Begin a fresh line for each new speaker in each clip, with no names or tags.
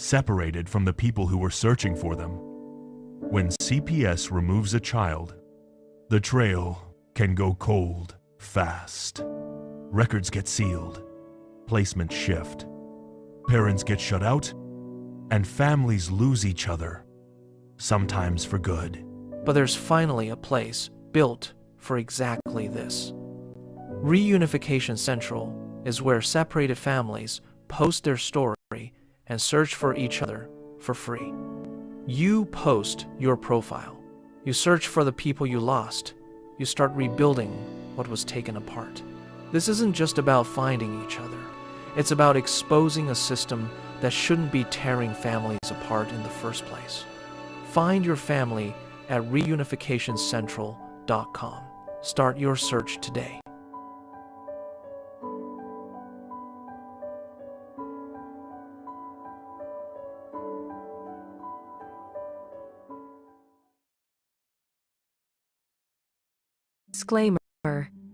separated from the people who were searching for them. When CPS removes a child, the trail can go cold fast. Records get sealed, placements shift, parents get shut out, and families lose each other, sometimes for good.
But there's finally a place built for exactly this. Reunification Central is where separated families post their story and search for each other for free. You post your profile. You search for the people you lost. You start rebuilding what was taken apart. This isn't just about finding each other. It's about exposing a system that shouldn't be tearing families apart in the first place. Find your family at reunificationcentral.com. Start your search today.
Disclaimer: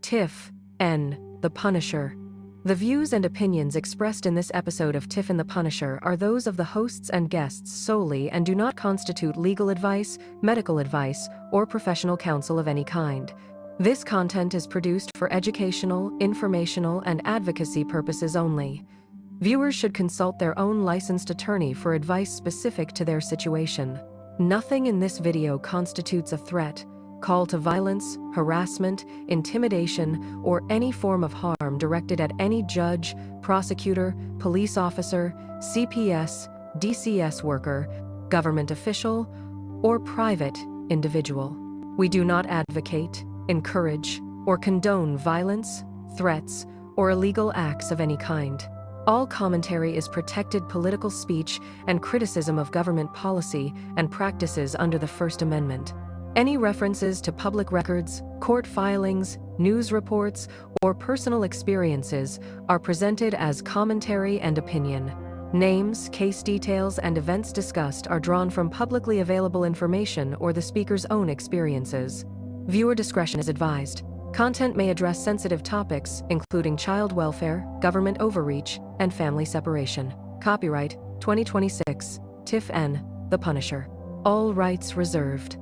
TIFF and The Punisher. The views and opinions expressed in this episode of TIFF and The Punisher are those of the hosts and guests solely and do not constitute legal advice, medical advice, or professional counsel of any kind. This content is produced for educational, informational, and advocacy purposes only. Viewers should consult their own licensed attorney for advice specific to their situation. Nothing in this video constitutes a threat, call to violence, harassment, intimidation, or any form of harm directed at any judge, prosecutor, police officer, CPS, DCS worker, government official, or private individual. We do not advocate, encourage, or condone violence, threats, or illegal acts of any kind. All commentary is protected political speech and criticism of government policy and practices under the First Amendment. Any references to public records, court filings, news reports, or personal experiences are presented as commentary and opinion. Names, case details, and events discussed are drawn from publicly available information or the speaker's own experiences. Viewer discretion is advised. Content may address sensitive topics, including child welfare, government overreach, and family separation. Copyright 2026, TIFF and The Punisher. All rights reserved.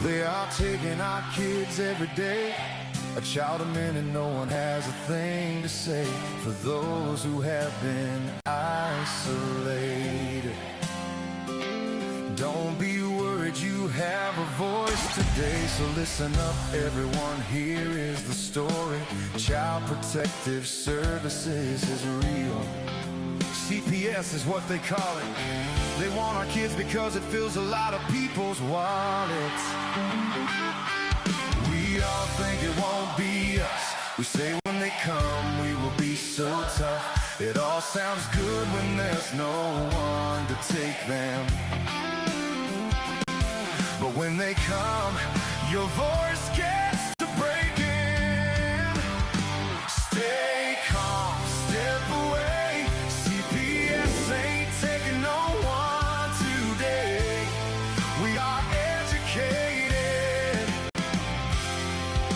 They are taking our kids every day, a child a minute, no one has a thing to say for those who have been isolated. Don't be worried, you have a voice today, so listen up everyone, here is the story. Child Protective Services is real. CPS is what they call it. They want our kids because it fills a lot of people's wallets. We all think it won't be us. We say when they come we will be so tough. It all sounds good when there's no one to take them. But when they come, your voice gets to breaking. Stay calm, step away. CPS ain't taking no one today. We are educated.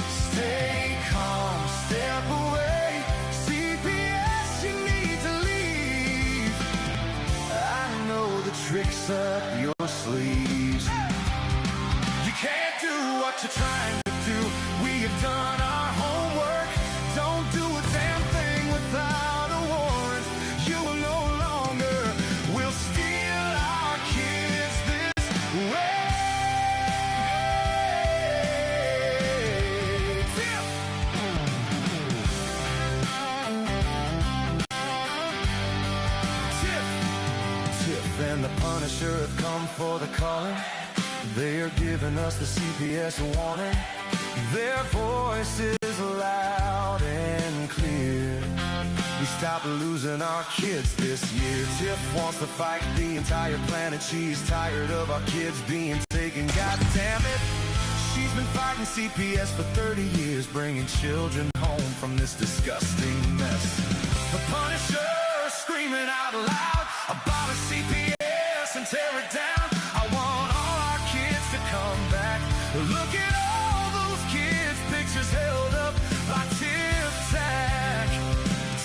Stay calm, step away. CPS, you need to leave. I know the tricks up your sleeves. You can't do what you're trying to do. We have done our homework. Don't do a damn thing without a warrant. You will no longer will steal our kids this way. TIFF and the Punisher have come for the calling. They are giving us the CPS warning. Their voice is loud and clear. we stop losing our kids this year. TIFF wants to fight the entire planet. She's tired of our kids being taken. God damn it. She's been fighting CPS for 30 years, bringing children home from this disgusting mess. The Punisher screaming out loud about a CPS and tear it down. I want all our kids to come back. Look at all those kids' pictures held up by TIFF Tac.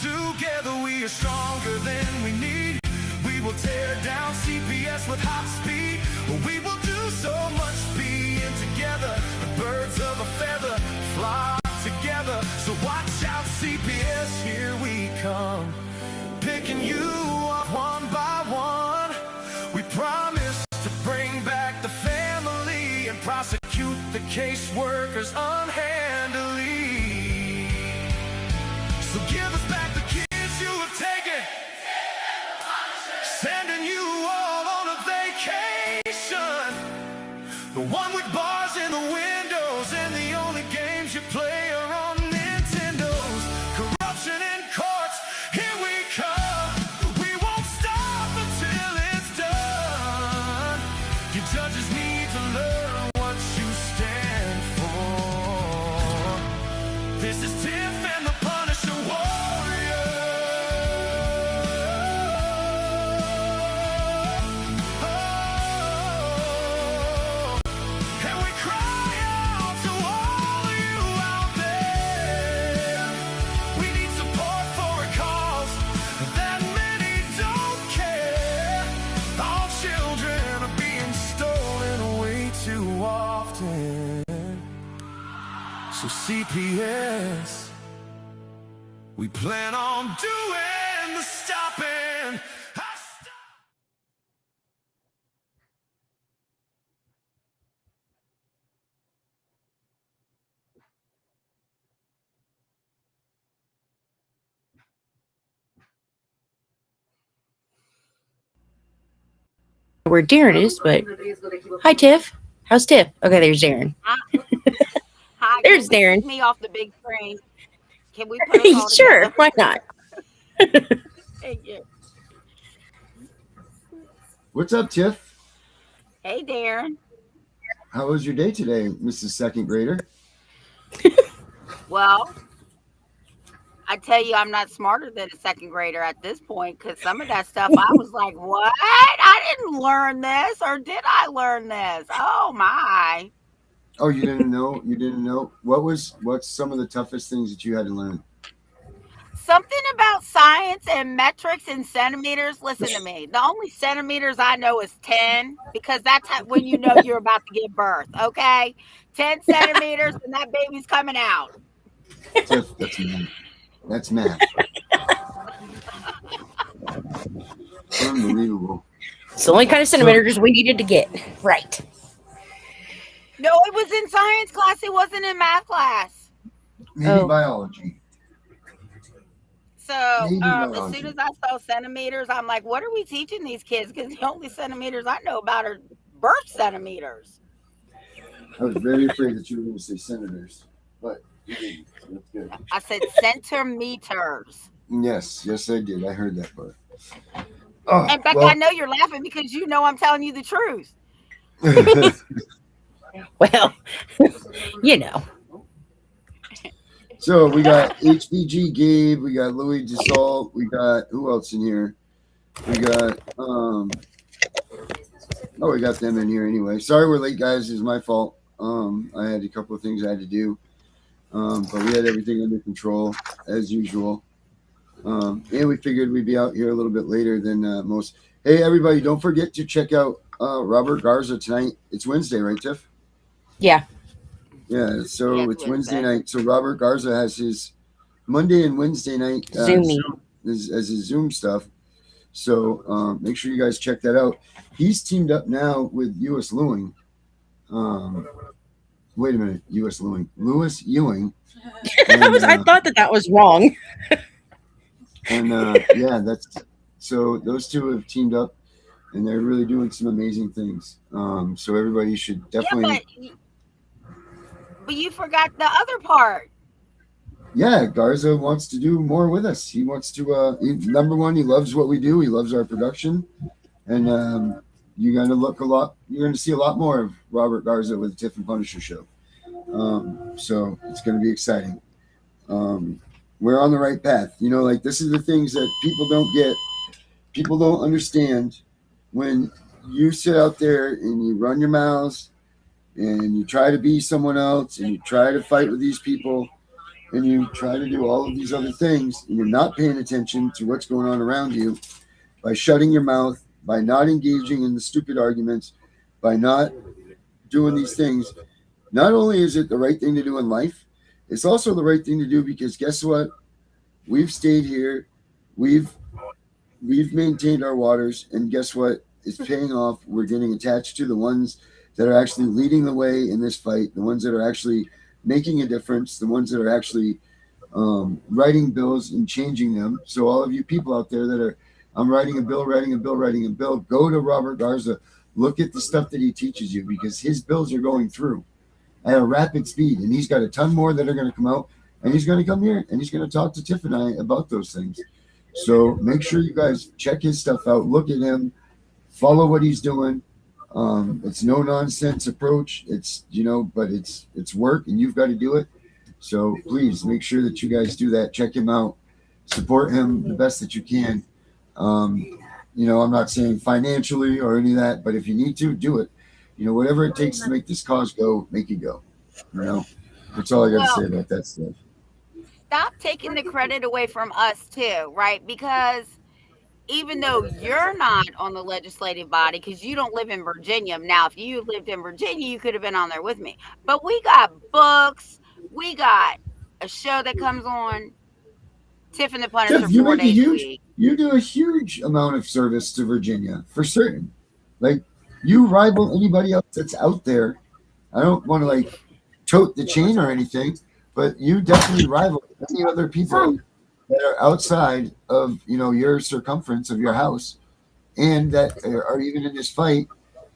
Together we are stronger than we need. We will tear down CPS with hot speed. We will do so much being together. The birds of a feather fly together. So watch out, CPS, here we come. Picking you up one by one. We promise to bring back the family and prosecute the caseworkers unhandily. So give us back the kids you have taken. Sending you all on a vacation. The one with bars in the windows and the only games you play are on Nintendos. Corruption in courts, here we come. We won't stop until it's done. You judges need to learn what you stand for. This is TIFF and the Punisher Warrior. And we cry out to all you out there. We need support for a cause that many don't care. All children are being stolen way too often. So CPS, we plan on doing the stopping.
Where Darren is, but hi Tiff. How's Tiff? Okay, there's Darren.
Hi,
There's
can we
Darren.
take me off the big screen? Can we put us all
Sure,
together?
why not?
Thank you.
What's up, Tiff?
Hey, Darren.
How was your day today, Mrs. Second Grader?
Well, I tell you, I'm not smarter than a second grader at this point because some of that stuff I was like, what? I didn't learn this, or did I learn this? Oh, my.
Oh, you didn't know? You didn't know? What's some of the toughest things that you had to learn?
Something about science and metrics and centimeters. Listen to me. The only centimeters I know is 10 because that's when you know you're about to give birth, okay? 10 centimeters and that baby's coming out.
Tiff, that's math. That's math. Unbelievable.
It's the only kind of centimeters we needed to get. Right.
No, it was in science class. It wasn't in math class.
Maybe biology.
So
Maybe
as
biology.
soon as I saw centimeters, I'm like, what are we teaching these kids? Because the only centimeters I know about are birth centimeters.
I was very afraid that you were going to say senators, but you didn't. That's good.
I said centimeters.
Yes, I did. I heard that part. Oh,
And Becca,
well,
I know you're laughing because you know I'm telling you the truth.
Well, you know.
So we got HBG Gabe, we got Louis DeSalt, we got who else in here? We got we got them in here anyway. Sorry we're late, guys. It's my fault. I had a couple of things I had to do. But we had everything under control as usual. And we figured we'd be out here a little bit later than most. Hey everybody, don't forget to check out Robert Garza tonight. It's Wednesday, right, Tiff?
Yeah.
Yeah, so
Yeah,
it's Wednesday night. So Robert Garza has his Monday and Wednesday night
Zoomy.
as his Zoom stuff. So make sure you guys check that out. He's teamed up now with U.S. Lewing. Wait a minute, U.S. Lewing. Lewis Ewing. And,
I thought that was wrong.
And yeah, that's so those two have teamed up and they're really doing some amazing things. So everybody should definitely.
Yeah, but you forgot the other part.
yeah, Garza wants to do more with us. He wants to. Number one, he loves what we do. He loves our production, and you're going to look a lot. You're going to see a lot more of Robert Garza with the Tiff and Punisher show. So it's going to be exciting. We're on the right path. You know, like this is the things that people don't get. People don't understand when you sit out there and you run your mouths and you try to be someone else and you try to fight with these people and you try to do all of these other things and you're not paying attention to what's going on around you by shutting your mouth, by not engaging in the stupid arguments, by not doing these things. Not only is it the right thing to do in life, it's also the right thing to do because guess what? We've stayed here. We've maintained our waters, and guess what? It's paying off. We're getting attached to the ones that are actually leading the way in this fight, the ones that are actually making a difference, the ones that are actually writing bills and changing them. So all of you people out there that are, I'm writing a bill, go to Robert Garza, look at the stuff that he teaches you because his bills are going through at a rapid speed, and he's got a ton more that are going to come out, and he's going to come here and he's going to talk to Tiff and I about those things. So make sure you guys check his stuff out, look at him, follow what he's doing. It's no nonsense approach. It's, but it's work and you've got to do it. So please make sure that you guys do that. Check him out, support him the best that you can. I'm not saying financially or any of that, but if you need to, do it. Whatever it takes to make this cause go, make it go. That's all I got to say about that stuff.
Stop taking the credit away from us too, right? Because even though you're not on the legislative body, because you don't live in Virginia. Now, if you lived in Virginia, you could have been on there with me. But we got books. We got a show that comes on, Tiff and the Punisher,
Jeff, you
4 days a week.
You do a huge amount of service to Virginia, for certain. Like, you rival anybody else that's out there. I don't want to, tote the chain or anything, but you definitely rival any other people that are outside of, your circumference of your house and that are even in this fight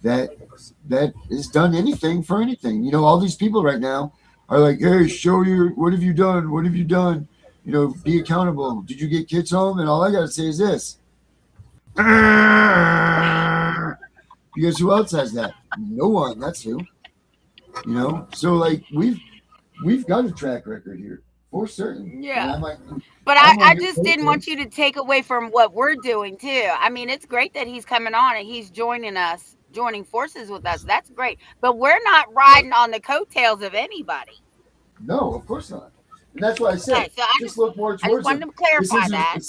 that has done anything for anything. All these people right now are like, hey, show your, what have you done? What have you done? Be accountable. Did you get kids home? And all I got to say is this. Because who else has that? No one. That's who. So we've got a track record here for certain.
Yeah. But I just didn't want you to take away from what we're doing too. I mean, it's great that he's coming on and he's joining forces with us. That's great. But we're not riding on the coattails of anybody.
No, of course not. And that's why I said,
okay, so
just look more towards
I just wanted to clarify that.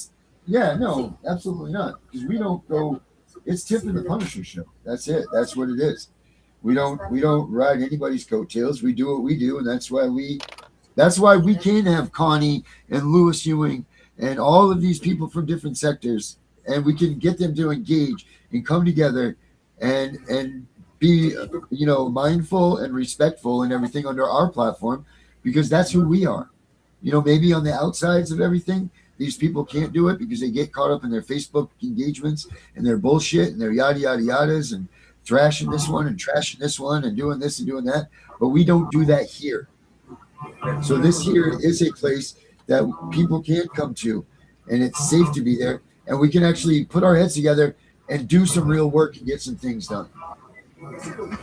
Yeah, no, absolutely not. Because we don't go, it's Tiff and the Punisher show. That's it. That's what it is. We don't ride anybody's coattails. We do what we do, and that's why we can have Connie and Lewis Ewing and all of these people from different sectors, and we can get them to engage and come together and be mindful and respectful and everything under our platform, because that's who we are. Maybe on the outsides of everything, these people can't do it because they get caught up in their Facebook engagements and their bullshit and their yada yada yadas and thrashing this one and trashing this one and doing this and doing that. But we don't do that here. So this here is a place that people can come to, and it's safe to be there, and we can actually put our heads together and do some real work and get some things done,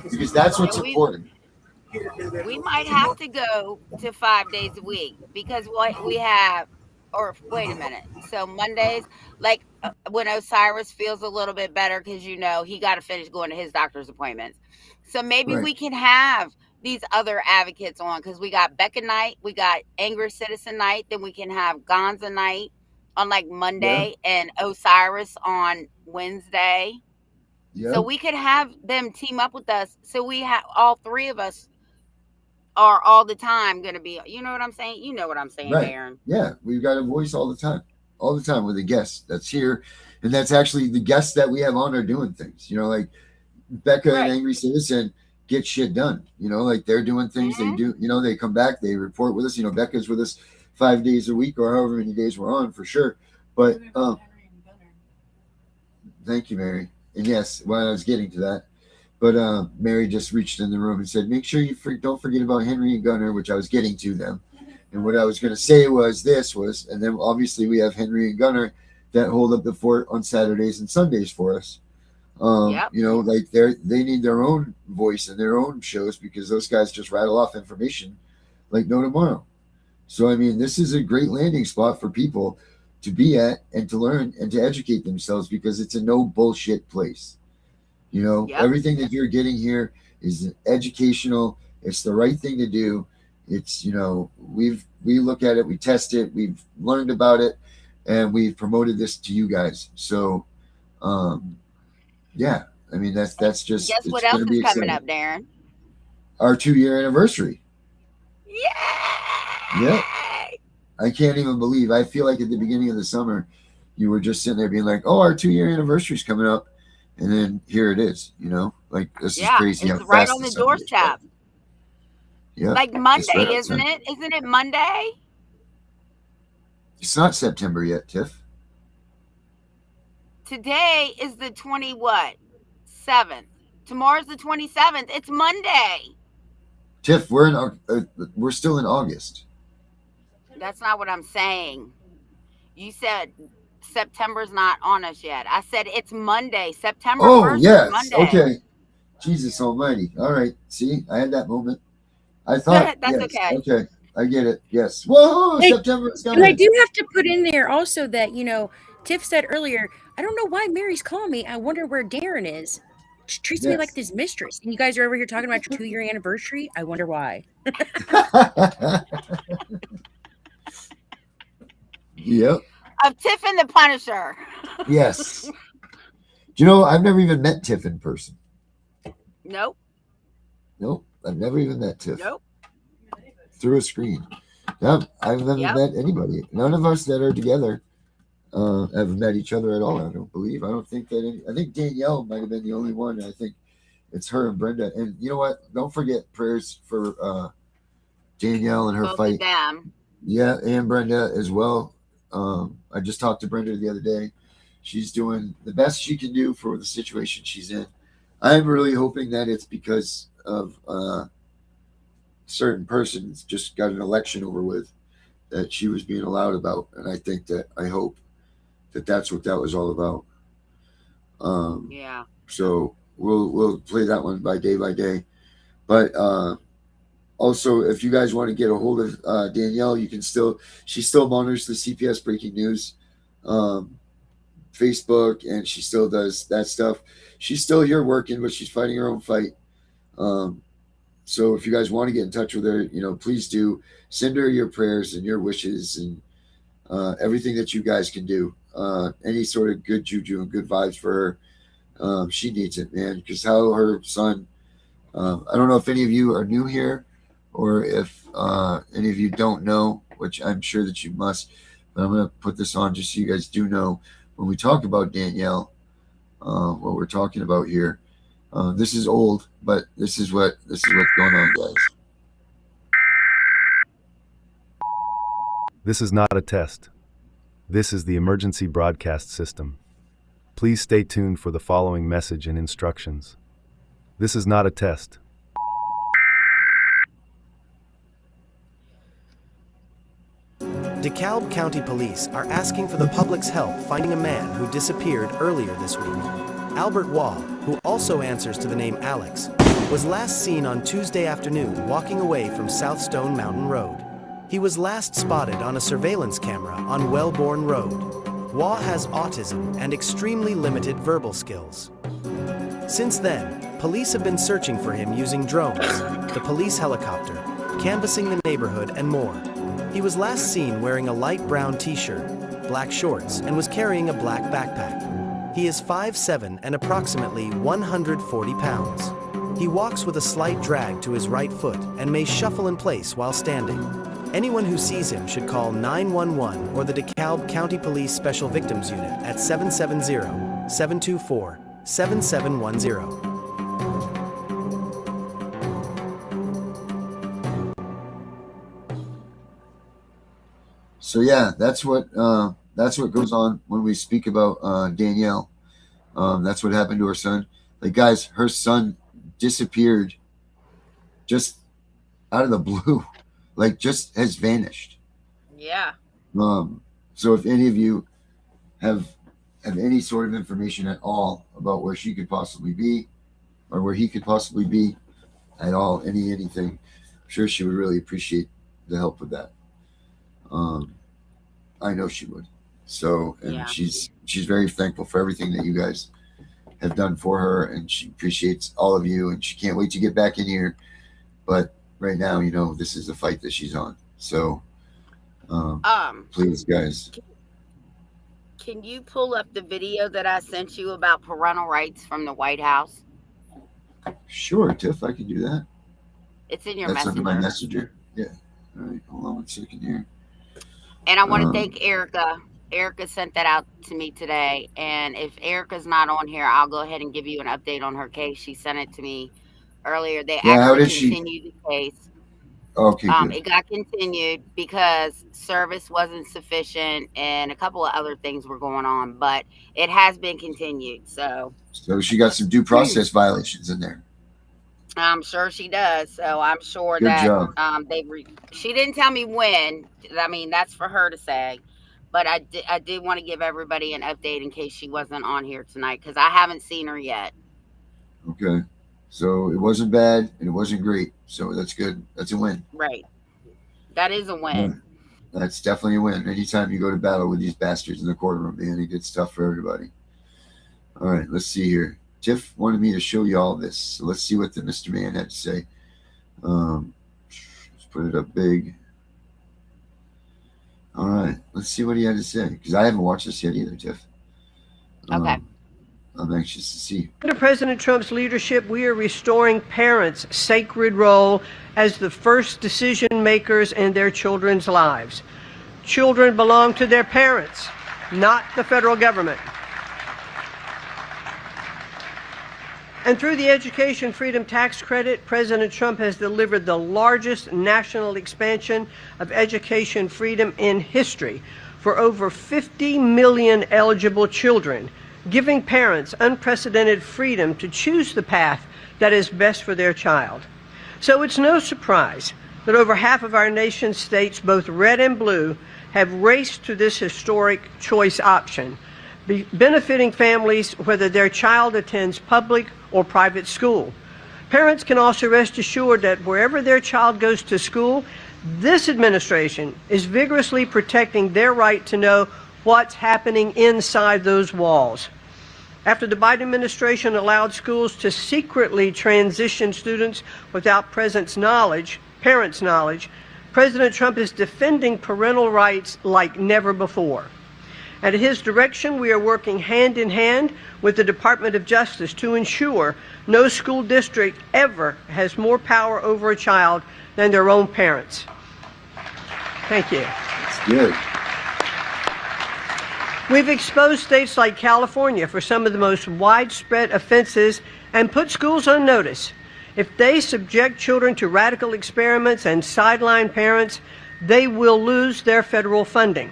because that's what's important.
We might have to go to 5 days a week because what we have, or wait a minute. So Mondays, when Osiris feels a little bit better, because he got to finish going to his doctor's appointments. So maybe we can have these other advocates on, because we got Becca night, we got Angry Citizen night, then we can have Gonza night on Monday and Osiris on Wednesday. Yeah. So we could have them team up with us. So we have all three of us are all the time going to be, you know what I'm saying? You know what I'm saying, right. Darren.
Yeah, we've got a voice all the time with a guest that's here. And that's actually the guests that we have on are doing things, Becca and Angry Citizen get shit done, they're doing things. They do, they come back, they report with us. Becca's with us 5 days a week or however many days we're on, for sure. But thank you, Mary. And yes, I was getting to that. But Mary just reached in the room and said, make sure you don't forget about Henry and Gunner, which I was getting to them. And what I was going to say was and then obviously we have Henry and Gunnar that hold up the fort on Saturdays and Sundays for us.
Yep.
You know, like they need their own voice and their own shows because those guys just rattle off information like no tomorrow. So, I mean, this is a great landing spot for people to be at and to learn and to educate themselves because it's a no bullshit place. You know,
Yep.
everything that you're getting here is educational. It's the right thing to do. It's, you know, we look at it, we test it, we've learned about it, and we've promoted this to you guys. So, yeah, I mean, that's just,
Guess what else is coming up, Darren?
Our 2-year anniversary.
Yay!
Yeah. I can't even believe. I feel like at the beginning of the summer, you were just sitting there being like, "Oh, our 2-year anniversary is coming up," and then here it is. You know, like this is crazy.
It's right on the doorstep.
Yeah,
like Monday, isn't it? Isn't it Monday?
It's not September yet, Tiff.
Today is the 7th. Tomorrow's the 27th. It's Monday.
Tiff, we're still in August.
That's not what I'm saying. You said September's not on us yet. I said it's Monday. September 1st is Monday.
Okay. Jesus almighty. All right. See, I had that moment. I thought
that's
okay. Okay. I get it. Yes. Whoa,
Hey,
September is coming.
And I do have to put in there also that, you know, Tiff said earlier, I don't know why Mary's calling me. I wonder where Darren is. She treats me like this mistress. And you guys are over here talking about your 2-year anniversary. I wonder why.
Yep.
Of Tiff and the Punisher.
Yes. Do you know, I've never even met Tiff in person.
Nope.
Nope. I've never even met Tiff.
Nope.
Through a screen. Yeah, I've never met anybody. None of us that are together have met each other at all. I don't believe. I don't think that I think Danielle might have been the only one. I think it's her and Brenda. And you know what? Don't forget prayers for Danielle and her
Both
fight.
of them.
Yeah, and Brenda as well. I just talked to Brenda the other day. She's doing the best she can do for the situation she's in. I'm really hoping that it's because of certain persons just got an election over with that she was being allowed about, and I hope that that's what that was all about.
Yeah.
So we'll play that one by day, but also if you guys want to get a hold of Danielle, you can she still monitors the CPS breaking news Facebook, and she still does that stuff. She's still here working, but she's fighting her own fight. So if you guys want to get in touch with her, you know, please do. Send her your prayers and your wishes and everything that you guys can do. Any sort of good juju and good vibes for her. She needs it, man, because how her son, I don't know if any of you are new here or if any of you don't know, which I'm sure that you must, but I'm going to put this on just so you guys do know when we talk about Danielle, what we're talking about here. This is old, but this is what's going on, guys.
This is not a test. This is the emergency broadcast system. Please stay tuned for the following message and instructions. This is not a test.
DeKalb County Police are asking for the public's help finding a man who disappeared earlier this week. Albert Wall, who also answers to the name Alex, was last seen on Tuesday afternoon walking away from South Stone Mountain Road. He was last spotted on a surveillance camera on Wellborn Road. Wall has autism and extremely limited verbal skills. Since then, police have been searching for him using drones, the police helicopter, canvassing the neighborhood, and more. He was last seen wearing a light brown t-shirt, black shorts, and was carrying a black backpack. He is 5'7" and approximately 140 pounds. He walks with a slight drag to his right foot and may shuffle in place while standing. Anyone who sees him should call 911 or the DeKalb County Police Special Victims Unit at 770-724-7710.
So yeah, that's what goes on when we speak about Danielle. That's what happened to her son. Like, guys, her son disappeared just out of the blue. like just has vanished.
Yeah.
So if any of you have any sort of information at all about where she could possibly be, or where he could possibly be at all, anything, I'm sure she would really appreciate the help with that. I know she would. So, and
Yeah.
she's very thankful for everything that you guys have done for her, and she appreciates all of you, and she can't wait to get back in here. But right now, you know, this is the fight that she's on. So, please, guys.
Can you pull up the video that I sent you about parental rights from the White House?
Sure, Tiff, I can do that.
It's in your
That's
messenger.
under my messenger. Yeah. All right, hold on 1 second here.
And I want to thank Erica. Erica sent that out to me today. And if Erica's not on here, I'll go ahead and give you an update on her case. She sent it to me earlier. They actually continued the case.
Okay, good.
It got continued because service wasn't sufficient and a couple of other things were going on, but it has been continued. So
she got some due process violations in there.
I'm sure she does. So I'm sure
Good
that
job.
she didn't tell me when. I mean, that's for her to say. But I did want to give everybody an update in case she wasn't on here tonight, because I haven't seen her yet.
Okay. So it wasn't bad and it wasn't great. So that's good. That's a win.
Right. That is a win.
Yeah. That's definitely a win. Anytime you go to battle with these bastards in the courtroom, man, it gets tough for everybody. All right, let's see here. Tiff wanted me to show you all this. So let's see what the Mr. Man had to say. Let's put it up big. All right, let's see what he had to say, because I haven't watched this yet either, Tiff.
Okay.
I'm anxious to see.
Under President Trump's leadership, we are restoring parents' sacred role as the first decision makers in their children's lives. Children belong to their parents, not the federal government. And through the Education Freedom Tax Credit, President Trump has delivered the largest national expansion of education freedom in history for over 50 million eligible children, giving parents unprecedented freedom to choose the path that is best for their child. So it's no surprise that over half of our nation's states, both red and blue, have raced to this historic choice option, benefiting families whether their child attends public or private school. Parents can also rest assured that wherever their child goes to school, this administration is vigorously protecting their right to know what's happening inside those walls. After the Biden administration allowed schools to secretly transition students without parents' knowledge, President Trump is defending parental rights like never before. At his direction, we are working hand in hand with the Department of Justice to ensure no school district ever has more power over a child than their own parents. Thank you.
That's good.
We've exposed states like California for some of the most widespread offenses and put schools on notice. If they subject children to radical experiments and sideline parents, they will lose their federal funding.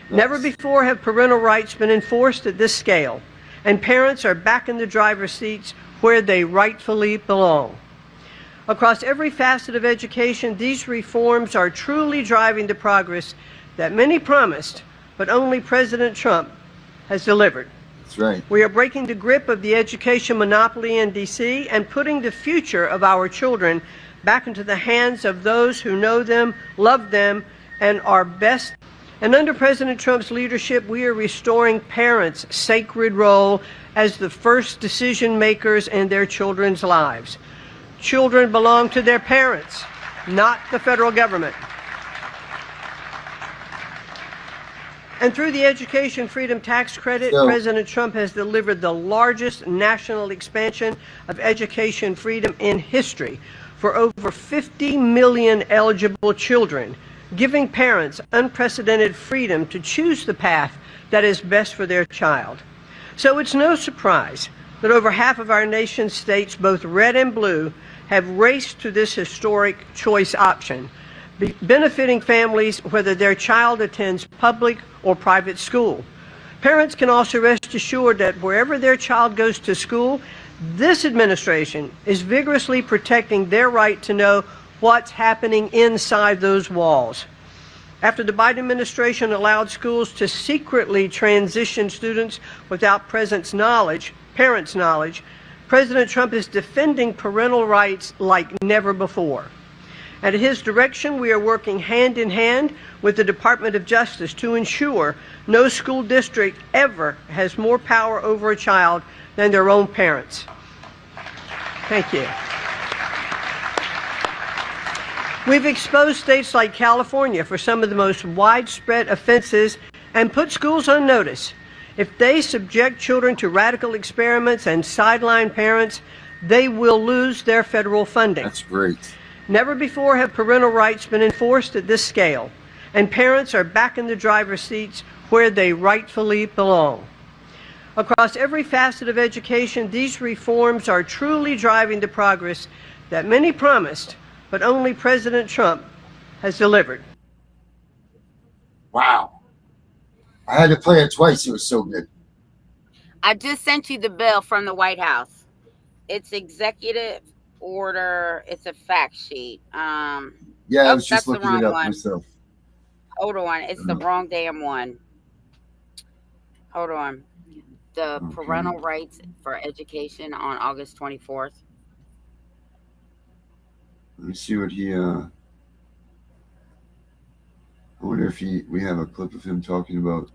Never before have parental rights been enforced at this scale, and parents are back in the driver's seats where they rightfully belong. Across every facet of education, these reforms are truly driving the progress that many promised, but only President Trump has delivered.
That's right.
We are breaking the grip of the education monopoly in D.C. and putting the future of our children back into the hands of those who know them, love them, and are best. And under President Trump's leadership, we are restoring parents' sacred role as the first decision makers in their children's lives. Children belong to their parents, not the federal government. And through the Education Freedom Tax Credit, President Trump has delivered the largest national expansion of education freedom in history for over 50 million eligible children, giving parents unprecedented freedom to choose the path that is best for their child. So it's no surprise that over half of our nation's states, both red and blue, have raced to this historic choice option, benefiting families whether their child attends public or private school. Parents can also rest assured that wherever their child goes to school, this administration is vigorously protecting their right to know what's happening inside those walls. After the Biden administration allowed schools to secretly transition students without parents' knowledge, President Trump is defending parental rights like never before. And at his direction, we are working hand in hand with the Department of Justice to ensure no school district ever has more power over a child than their own parents. Thank you. We've exposed states like California for some of the most widespread offenses and put schools on notice. If they subject children to radical experiments and sideline parents, they will lose their federal funding.
That's great.
Never before have parental rights been enforced at this scale, and parents are back in the driver's seats where they rightfully belong. Across every facet of education, these reforms are truly driving the progress that many promised, but only President Trump has delivered.
Wow. I had to play it twice. It was so good.
I just sent you the bill from the White House. It's executive order. It's a fact sheet.
Yeah, I was just looking it up myself.
Hold on. It's the wrong damn one. Hold on. The parental rights for education on August 24th.
Let me see what he, I wonder if we have a clip of him talking about,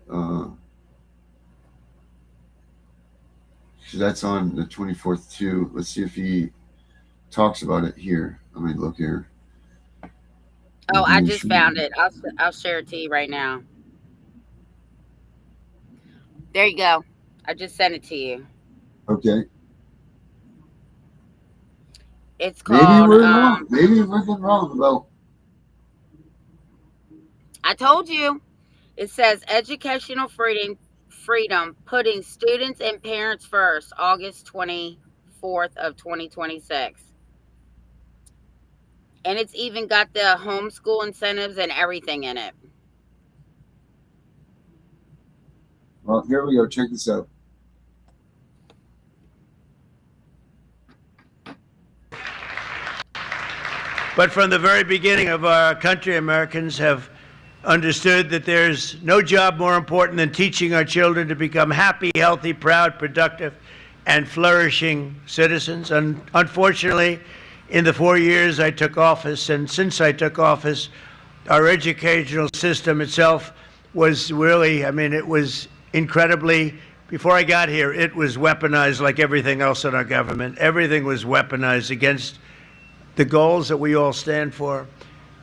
because that's on the 24th too. Let's see if he talks about it here. Let me look here.
Oh, I just found it. I'll share it to you right now. There you go. I just sent it to you.
Okay.
It's called.
Maybe we're wrong about.
I told you. It says educational freedom, putting students and parents first, August 24th of 2026. And it's even got the homeschool incentives and everything in it.
Well, here we go. Check this out.
But from the very beginning of our country, Americans have understood that there's no job more important than teaching our children to become happy, healthy, proud, productive, and flourishing citizens. And unfortunately, in the 4 years I took office, and since I took office, our educational system itself was really, it was incredibly, before I got here, it was weaponized like everything else in our government. Everything was weaponized against the goals that we all stand for.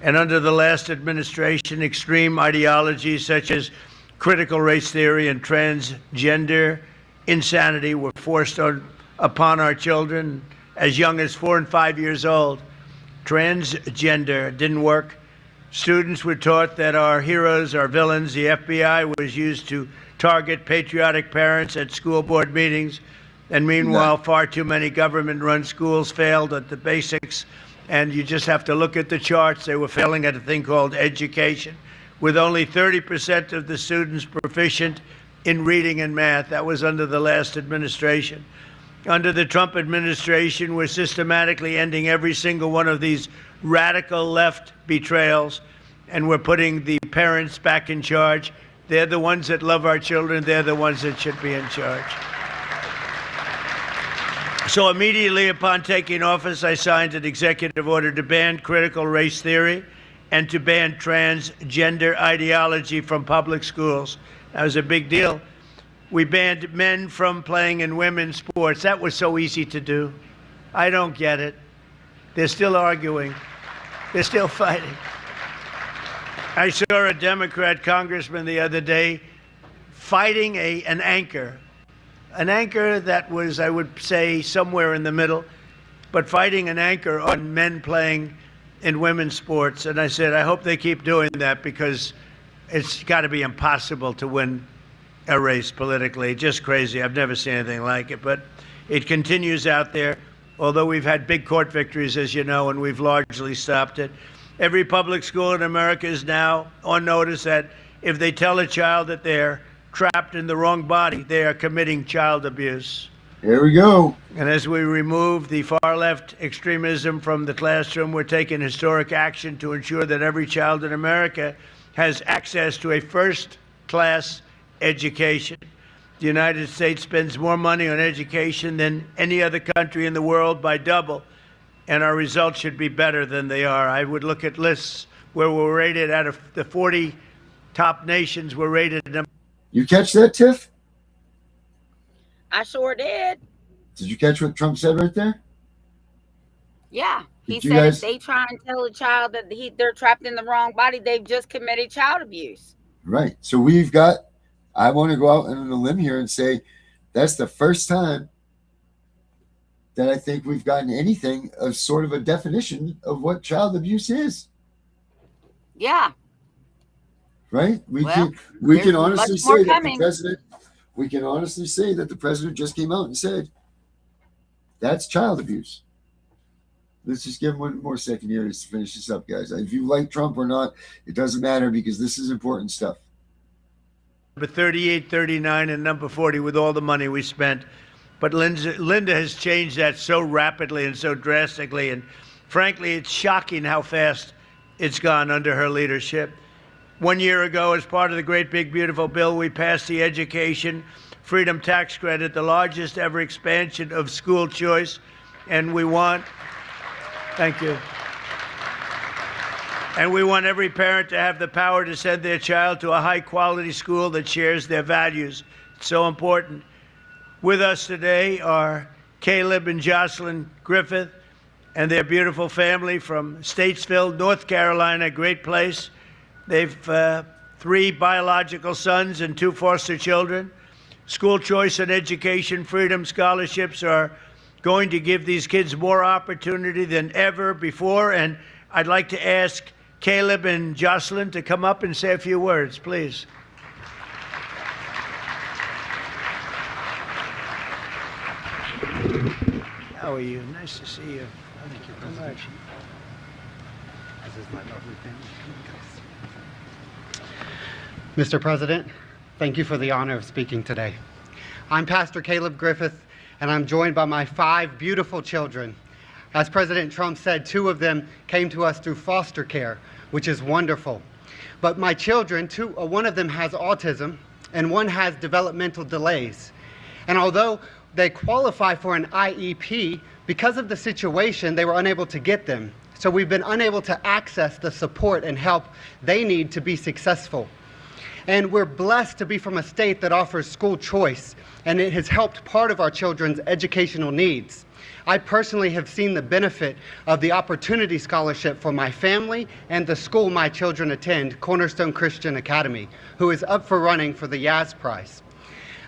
And under the last administration, extreme ideologies such as critical race theory and transgender insanity were forced upon our children as young as 4 and 5 years old. Transgender didn't work. Students were taught that our heroes are villains. The FBI was used to target patriotic parents at school board meetings. And meanwhile, far too many government-run schools failed at the basics. And you just have to look at the charts. They were failing at a thing called education, with only 30% of the students proficient in reading and math. That was under the last administration. Under the Trump administration, we're systematically ending every single one of these radical left betrayals, and we're putting the parents back in charge. They're the ones that love our children. They're the ones that should be in charge. So immediately upon taking office, I signed an executive order to ban critical race theory and to ban transgender ideology from public schools. That was a big deal. We banned men from playing in women's sports. That was so easy to do. I don't get it. They're still arguing. They're still fighting. I saw a Democrat congressman the other day fighting an anchor that was, I would say, somewhere in the middle, but fighting an anchor on men playing in women's sports. And I said, I hope they keep doing that, because it's got to be impossible to win a race politically. Just crazy. I've never seen anything like it, but it continues out there, although we've had big court victories, as you know, and we've largely stopped it. Every public school in America is now on notice that if they tell a child that they're trapped in the wrong body, they are committing child abuse.
Here we go.
And as we remove the far-left extremism from the classroom, we're taking historic action to ensure that every child in America has access to a first-class education. The United States spends more money on education than any other country in the world by double, and our results should be better than they are. I would look at lists where we're rated out of the 40 top nations, we're rated number.
You catch that, Tiff?
I sure did.
Did you catch what Trump said right there?
Yeah. He
Did you
said
guys-
if they try and tell a child that they're trapped in the wrong body, they've just committed child abuse.
Right. So I want to go out on a limb here and say that's the first time that I think we've gotten anything of sort of a definition of what child abuse is.
Yeah.
Right? We
Well,
can honestly
much more
say that the
coming.
president. We can honestly say that the president just came out and said that's child abuse. Let's just give him one more second here to finish this up, guys. If you like Trump or not, it doesn't matter because this is important stuff.
Number 38, 39, and number 40 with all the money we spent. But Linda has changed that so rapidly and so drastically. And frankly, it's shocking how fast it's gone under her leadership. 1 year ago, as part of the great big beautiful bill, we passed the Education Freedom Tax Credit, the largest ever expansion of school choice. And we want, thank you. And we want every parent to have the power to send their child to a high-quality school that shares their values. It's so important. With us today are Caleb and Jocelyn Griffith and their beautiful family from Statesville, North Carolina, great place. They've 3 biological sons and 2 foster children. School choice and education freedom scholarships are going to give these kids more opportunity than ever before. And I'd like to ask Caleb and Jocelyn to come up and say a few words, please. How are you? Nice to see you. Thank you very much.
This is my lovely family. Mr. President, thank you for the honor of speaking today. I'm Pastor Caleb Griffith, and I'm joined by my 5 beautiful children. As President Trump said, 2 of them came to us through foster care, which is wonderful. But my children, one of them has autism, and one has developmental delays. And although they qualify for an IEP, because of the situation, they were unable to get them. So we've been unable to access the support and help they need to be successful. And we're blessed to be from a state that offers school choice, and it has helped part of our children's educational needs. I personally have seen the benefit of the Opportunity Scholarship for my family and the school my children attend, Cornerstone Christian Academy, who is up for running for the Yaz Prize.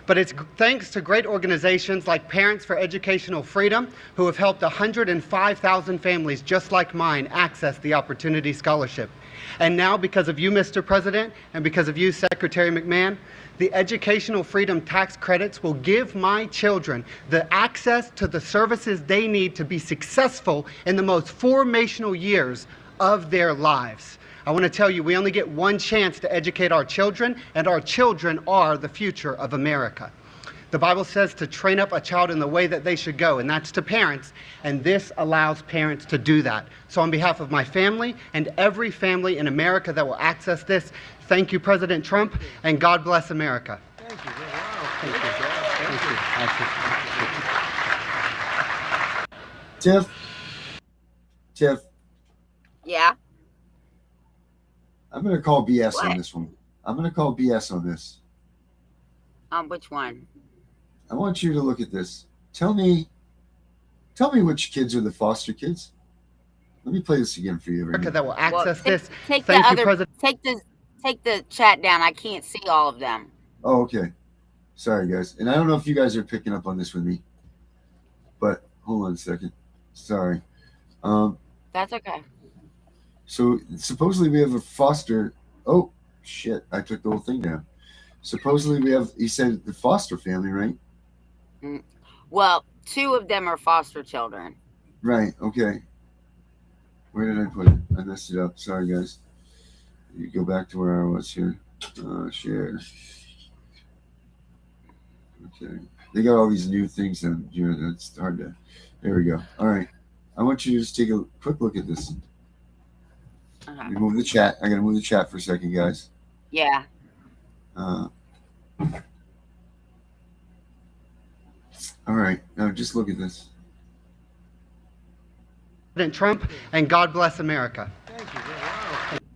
But it's thanks to great organizations like Parents for Educational Freedom, who have helped 105,000 families just like mine access the Opportunity Scholarship. And now, because of you, Mr. President, and because of you, Secretary McMahon, the Educational Freedom Tax Credits will give my children the access to the services they need to be successful in the most formational years of their lives. I want to tell you, we only get one chance to educate our children, and our children are the future of America. The Bible says to train up a child in the way that they should go, and that's to parents, and this allows parents to do that. So on behalf of my family and every family in America that will access this, thank you, President Trump, and God bless America.
Thank you. Wow.
Thank you. Thank you.
Tiff,
Yeah.
I'm going to call BS
What?
on this one. I'm going to call BS on this.
Which one?
I want you to look at this. Tell me which kids are the foster kids. Let me play this again for you.
America that will access this.
Take
Thank
the
you,
other.
President.
Take the chat down. I can't see all of them.
Oh, okay. Sorry, guys. And I don't know if you guys are picking up on this with me, but hold on a second. Sorry.
That's okay.
So supposedly we have a foster. Oh, shit. I took the whole thing down. Supposedly we have, he said the foster family, right?
Well, 2 of them are foster children.
Right. Okay. Where did I put it? I messed it up. Sorry, guys. You go back to where I was here. Share. Okay. they got all these new things, and it's hard to. There we go. All right, I want you to just take a quick look at this.
Okay.
Move the chat. I gotta move the chat for a second, guys.
Yeah.
All right, now just look at this.
President Trump, and God bless America.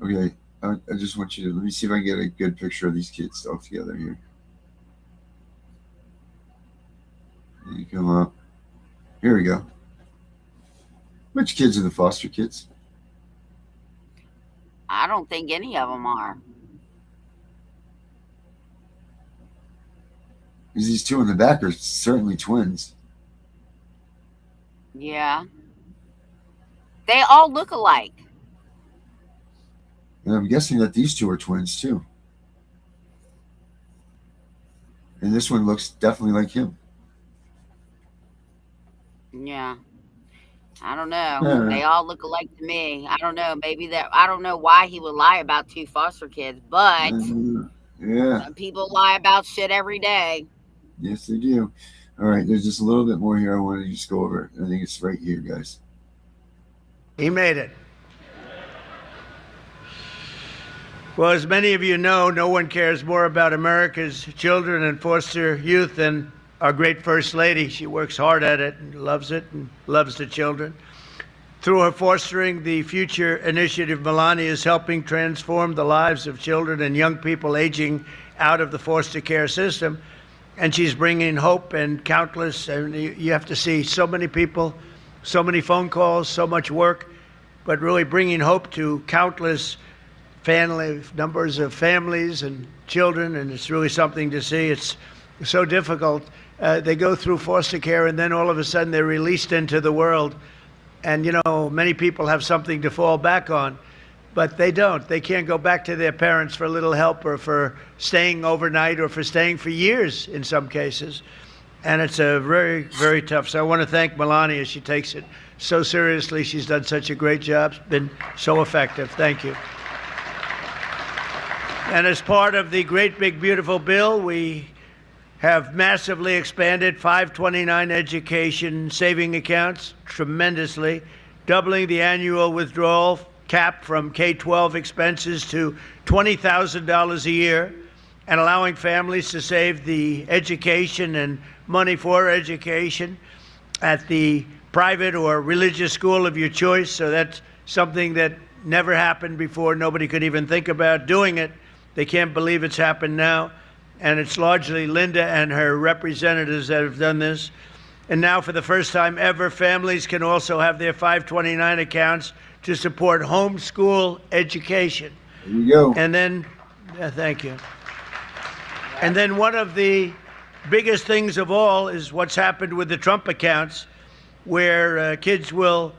Okay, I just want you to let me see if I can get a good picture of these kids all together here. There you come up. Here we go. Which kids are the foster kids?
I don't think any of them are.
Because these two in the back are certainly twins.
Yeah. They all look alike.
And I'm guessing that these two are twins too. And this one looks definitely like him.
Yeah. I don't know. They all look alike to me. I don't know. Maybe I don't know why he would lie about 2 foster kids, but
yeah,
people lie about shit every day.
Yes, they do. All right, there's just a little bit more here I want to just go over. I think it's right here, guys.
He made it. Well, as many of you know, no one cares more about America's children and foster youth than our great First Lady. She works hard at it and loves the children. Through her Fostering the Future initiative, Melania is helping transform the lives of children and young people aging out of the foster care system. And she's bringing hope and countless, and you have to see so many people, so many phone calls, so much work, but really bringing hope to countless numbers of families and children, and it's really something to see. It's so difficult. They go through foster care, and then all of a sudden they're released into the world. And, you know, many people have something to fall back on, but they don't. They can't go back to their parents for a little help or for staying overnight or for staying for years in some cases. And it's a very, very tough. So I want to thank Melania. She takes it so seriously. She's done such a great job. It's been so effective. Thank you. And as part of the great, big, beautiful bill, we have massively expanded 529 education saving accounts tremendously, doubling the annual withdrawal cap from K-12 expenses to $20,000 a year, and allowing families to save the education and money for education at the private or religious school of your choice. So that's something that never happened before. Nobody could even think about doing it. They can't believe it's happened now. And it's largely Linda and her representatives that have done this. And now, for the first time ever, families can also have their 529 accounts to support homeschool education.
There you go.
And then, thank you. And then one of the biggest things of all is what's happened with the Trump accounts, where kids will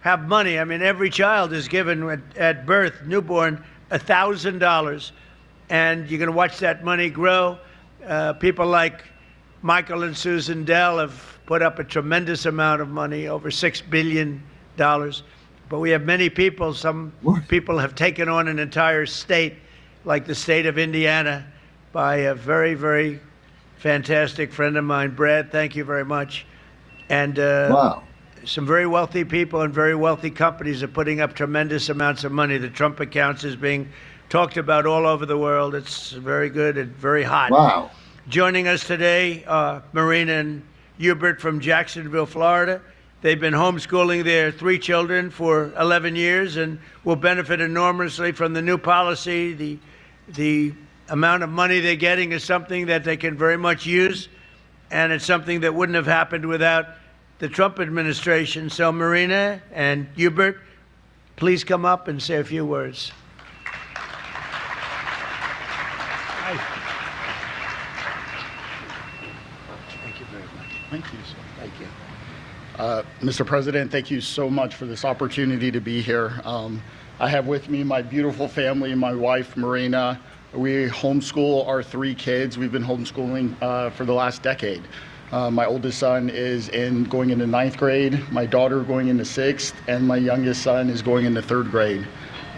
have money. I mean, every child is given at birth, newborn, $1,000. And you're going to watch that money grow. People like Michael and Susan Dell have put up a tremendous amount of money, over $6 billion. But we have many people, some people have taken on an entire state, like the state of Indiana, by a very, very fantastic friend of mine, Brad. Thank you very much. And
wow.
Some very wealthy people and very wealthy companies are putting up tremendous amounts of money. The Trump accounts is being talked about all over the world. It's very good and very hot.
Wow.
Joining us today, Marina and Hubert from Jacksonville, Florida. They've been homeschooling their 3 children for 11 years and will benefit enormously from the new policy. The amount of money they're getting is something that they can very much use, and it's something that wouldn't have happened without the Trump administration. So Marina and Hubert, please come up and say a few words.
Thank you very much. Thank you, sir. Thank you. Mr. President, thank you so much for this opportunity to be here. I have with me my beautiful family, my wife, Marina. We homeschool our 3 kids. We've been homeschooling for the last decade. My oldest son is going into 9th grade, my daughter going into 6th, and my youngest son is going into 3rd grade.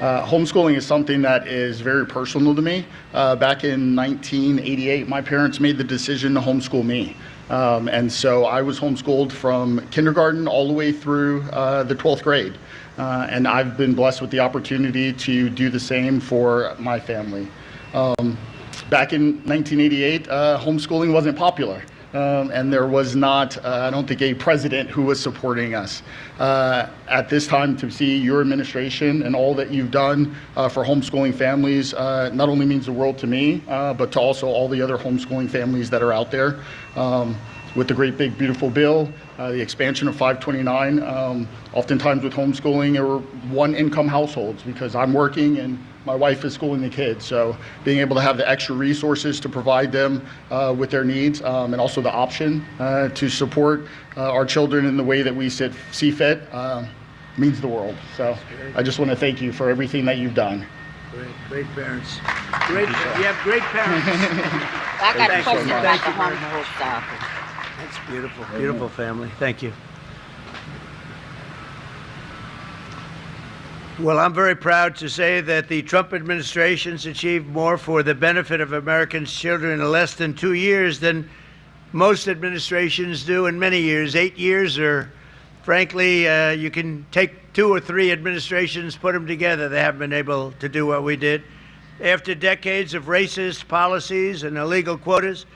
Homeschooling is something that is very personal to me. Back in 1988, my parents made the decision to homeschool me. And so I was homeschooled from kindergarten all the way through the 12th grade. And I've been blessed with the opportunity to do the same for my family. Back in 1988, homeschooling wasn't popular. And there was not, I don't think, a president who was supporting us. At this time, to see your administration and all that you've done for homeschooling families not only means the world to me, but to also all the other homeschooling families that are out there. With the great big beautiful bill, the expansion of 529, oftentimes with homeschooling or one income households, because I'm working and my wife is schooling the kids. So being able to have the extra resources to provide them with their needs, and also the option to support our children in the way that we see fit means the world. So I just want to thank you for everything that you've done.
Great parents. You have great parents.
I got a question about the homeschool stuff.
That's beautiful. Beautiful family. Thank you. Well, I'm very proud to say that the Trump administration's achieved more for the benefit of Americans' children in less than 2 years than most administrations do in many years. 8 years, or frankly, you can take 2 or 3 administrations, put them together. They haven't been able to do what we did. After decades of racist policies and illegal quotas,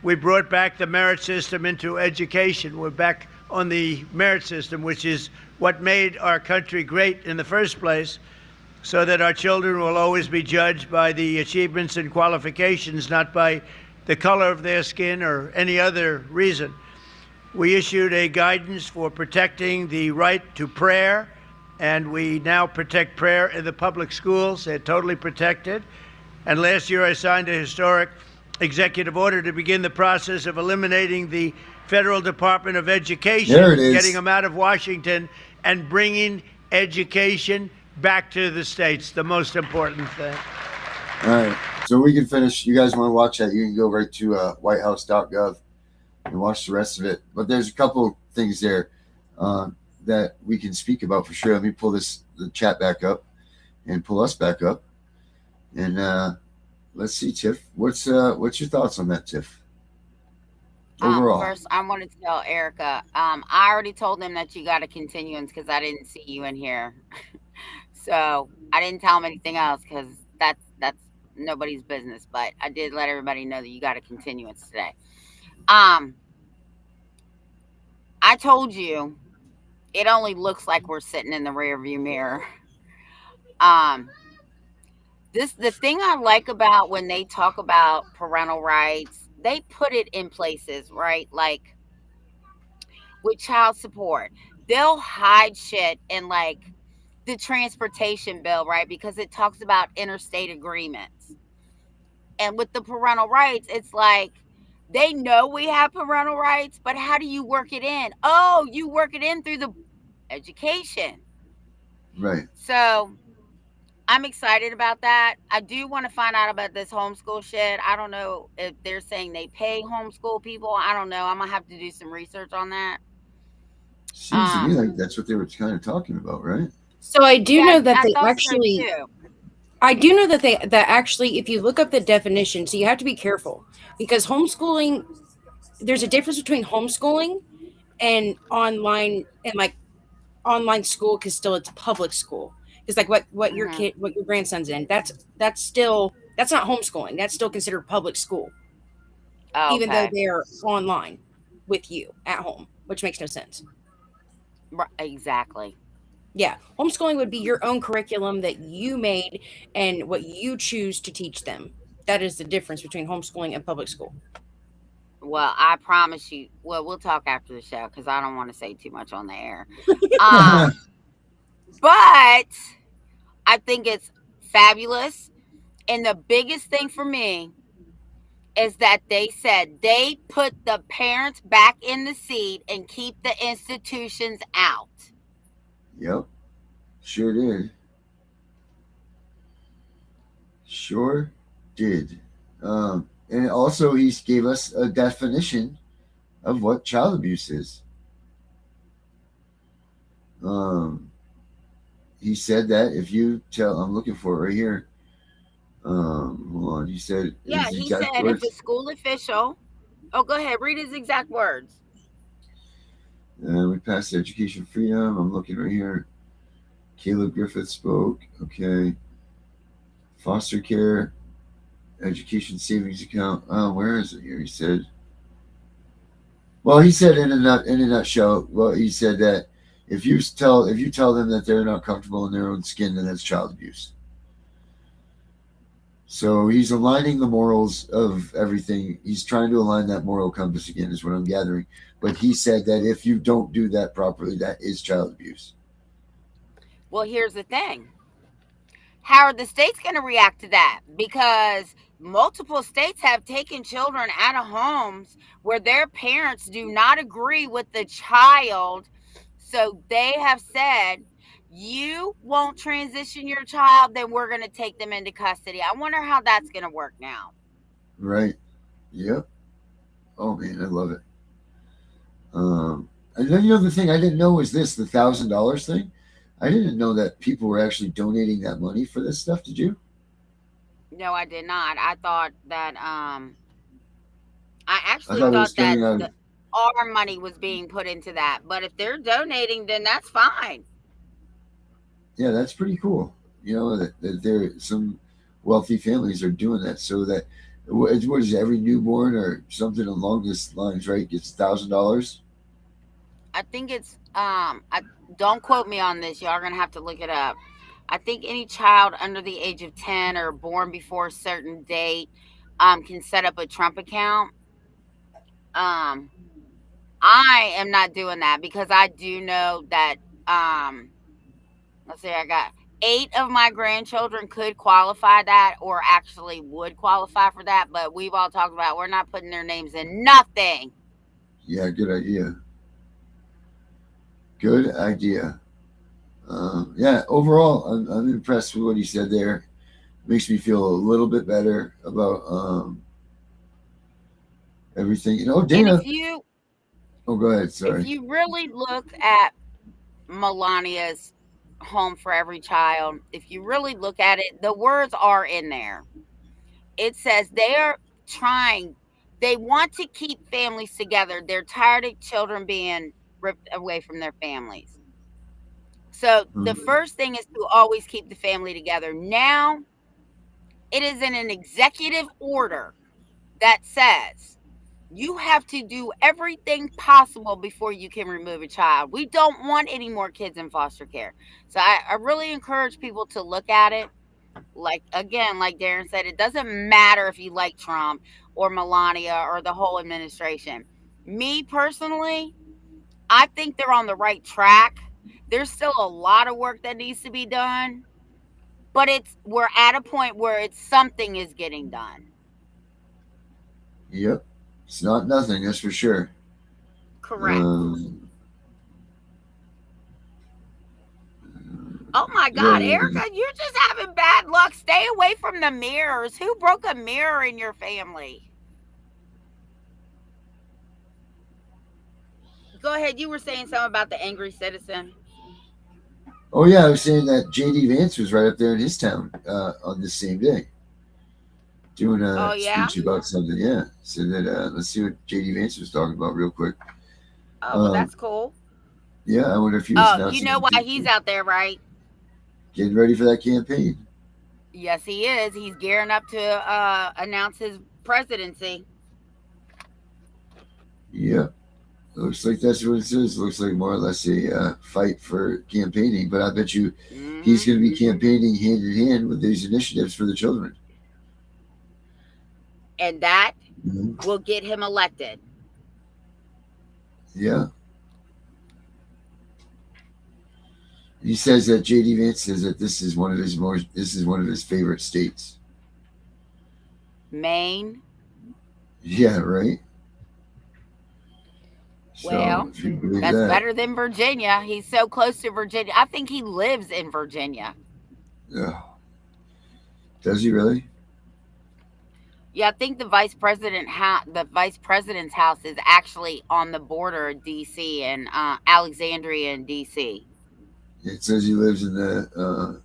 we brought back the merit system into education. We're back on the merit system, which is what made our country great in the first place, so that our children will always be judged by the achievements and qualifications, not by the color of their skin or any other reason. We issued a guidance for protecting the right to prayer, and we now protect prayer in the public schools. They're totally protected. And last year I signed a historic executive order to begin the process of eliminating the Federal Department of Education, getting them out of Washington and bringing education back to the states, the most important thing.
All right, so we can finish. You guys want to watch that, you can go right to whitehouse.gov and watch the rest of it. But there's a couple things there that we can speak about for sure. Let me pull the chat back up and pull us back up. And let's see, Tiff. What's your thoughts on that, Tiff? Overall.
First, I wanted to tell Erica, I already told them that you got a continuance because I didn't see you in here. So I didn't tell them anything else because that's nobody's business. But I did let everybody know that you got a continuance today. I told you it only looks like we're sitting in the rearview mirror. The thing I like about when they talk about parental rights, they put it in places, right? Like with child support, they'll hide shit in like the transportation bill, right? Because it talks about interstate agreements. And with the parental rights, it's like they know we have parental rights, but how do you work it in? Oh, you work it in through the education.
Right.
So I'm excited about that. I do want to find out about this homeschool shit. I don't know if they're saying they pay homeschool people. I don't know. I'm going to have to do some research on that.
Seems to me like that's what they were kind of talking about, right?
So I do know that they
thought so
actually...
too.
I do know that actually, if you look up the definition, so you have to be careful because homeschooling, there's a difference between homeschooling and online, and like online school, because still it's public school. Because like what your grandson's in, that's not homeschooling. That's still considered public school, even though they're online with you at home, which makes no sense.
Right, exactly.
Yeah, homeschooling would be your own curriculum that you made and what you choose to teach them. That is the difference between homeschooling and public school.
Well, I promise you. Well, we'll talk after the show because I don't want to say too much on the air. But I think it's fabulous. And the biggest thing for me is that they said they put the parents back in the seat and keep the institutions out.
Yep. Sure did. Sure did. And also he gave us a definition of what child abuse is. He said that if you tell, I'm looking for it right here. Hold on. He said,
yeah, he said if a school official Oh, go ahead. Read his exact words.
We passed education freedom. I'm looking right here. Caleb Griffith spoke. Okay. Foster care, education savings account. Oh, where is it here? He said. Well, he said in a nutshell. Well, he said that if you tell them that they're not comfortable in their own skin, then that's child abuse. So he's aligning the morals of everything. He's trying to align that moral compass again, is what I'm gathering. But he said that if you don't do that properly, that is child abuse.
Well, here's the thing. How are the states going to react to that? Because multiple states have taken children out of homes where their parents do not agree with the child. So they have said, you won't transition your child, then we're going to take them into custody. I wonder how that's going to work now.
Right. Yep. Oh, man, I love it. And then, the thing I didn't know was this, the $1,000 thing. I didn't know that people were actually donating that money for this stuff. Did you?
No, I did not. I thought that I actually
it was
thought that
coming out.
our money was being put into that. But if they're donating, then that's fine.
Yeah, that's pretty cool. That there some wealthy families are doing that, so that what is it, every newborn or something along this lines, right, gets $1,000.
I think it's don't quote me on this. Y'all are gonna have to look it up. I think any child under the age of 10 or born before a certain date can set up a Trump account. I am not doing that because I do know that let's see, I got 8 of my grandchildren could qualify that or actually would qualify for that, but we've all talked about we're not putting their names in nothing.
Yeah, good idea. Good idea. Yeah, overall, I'm impressed with what he said there. Makes me feel a little bit better about everything. Dana.
And
oh, go ahead. Sorry.
If you really look at Melania's Home for Every Child, if you really look at it, the words are in there. It says they want to keep families together. They're tired of children being ripped away from their families. So the first thing is to always keep the family together. Now, it is in an executive order that says you have to do everything possible before you can remove a child. We don't want any more kids in foster care. So I really encourage people to look at it. Like Darren said, it doesn't matter if you like Trump or Melania or the whole administration. Me personally, I think they're on the right track. There's still a lot of work that needs to be done, but we're at a point where something is getting done.
Yep. It's not nothing, that's for sure.
Correct. Oh my God, Erica, you're just having bad luck. Stay away from the mirrors. Who broke a mirror in your family? Go ahead. You were saying something about the angry citizen.
Oh, yeah. I was saying that J.D. Vance was right up there in his town on this same day doing a speech about something. Yeah. So that let's see what J.D. Vance was talking about real quick.
Oh, well, that's cool.
Yeah. I wonder if he was
you know why he's out there, right?
Getting ready for that campaign.
Yes, he is. He's gearing up to announce his presidency.
Yeah. Looks like that's what it says. Looks like more or less a fight for campaigning. But I bet you he's going to be campaigning hand in hand with these initiatives for the children.
And that will get him elected.
Yeah. He says that J.D. Vance says that this is one of his favorite states.
Maine.
Yeah, right.
Well, that's better than Virginia. He's so close to Virginia. I think he lives in Virginia.
Yeah. Does he really?
Yeah, I think the vice president's house is actually on the border of D.C. and Alexandria in D.C.
It says he lives in the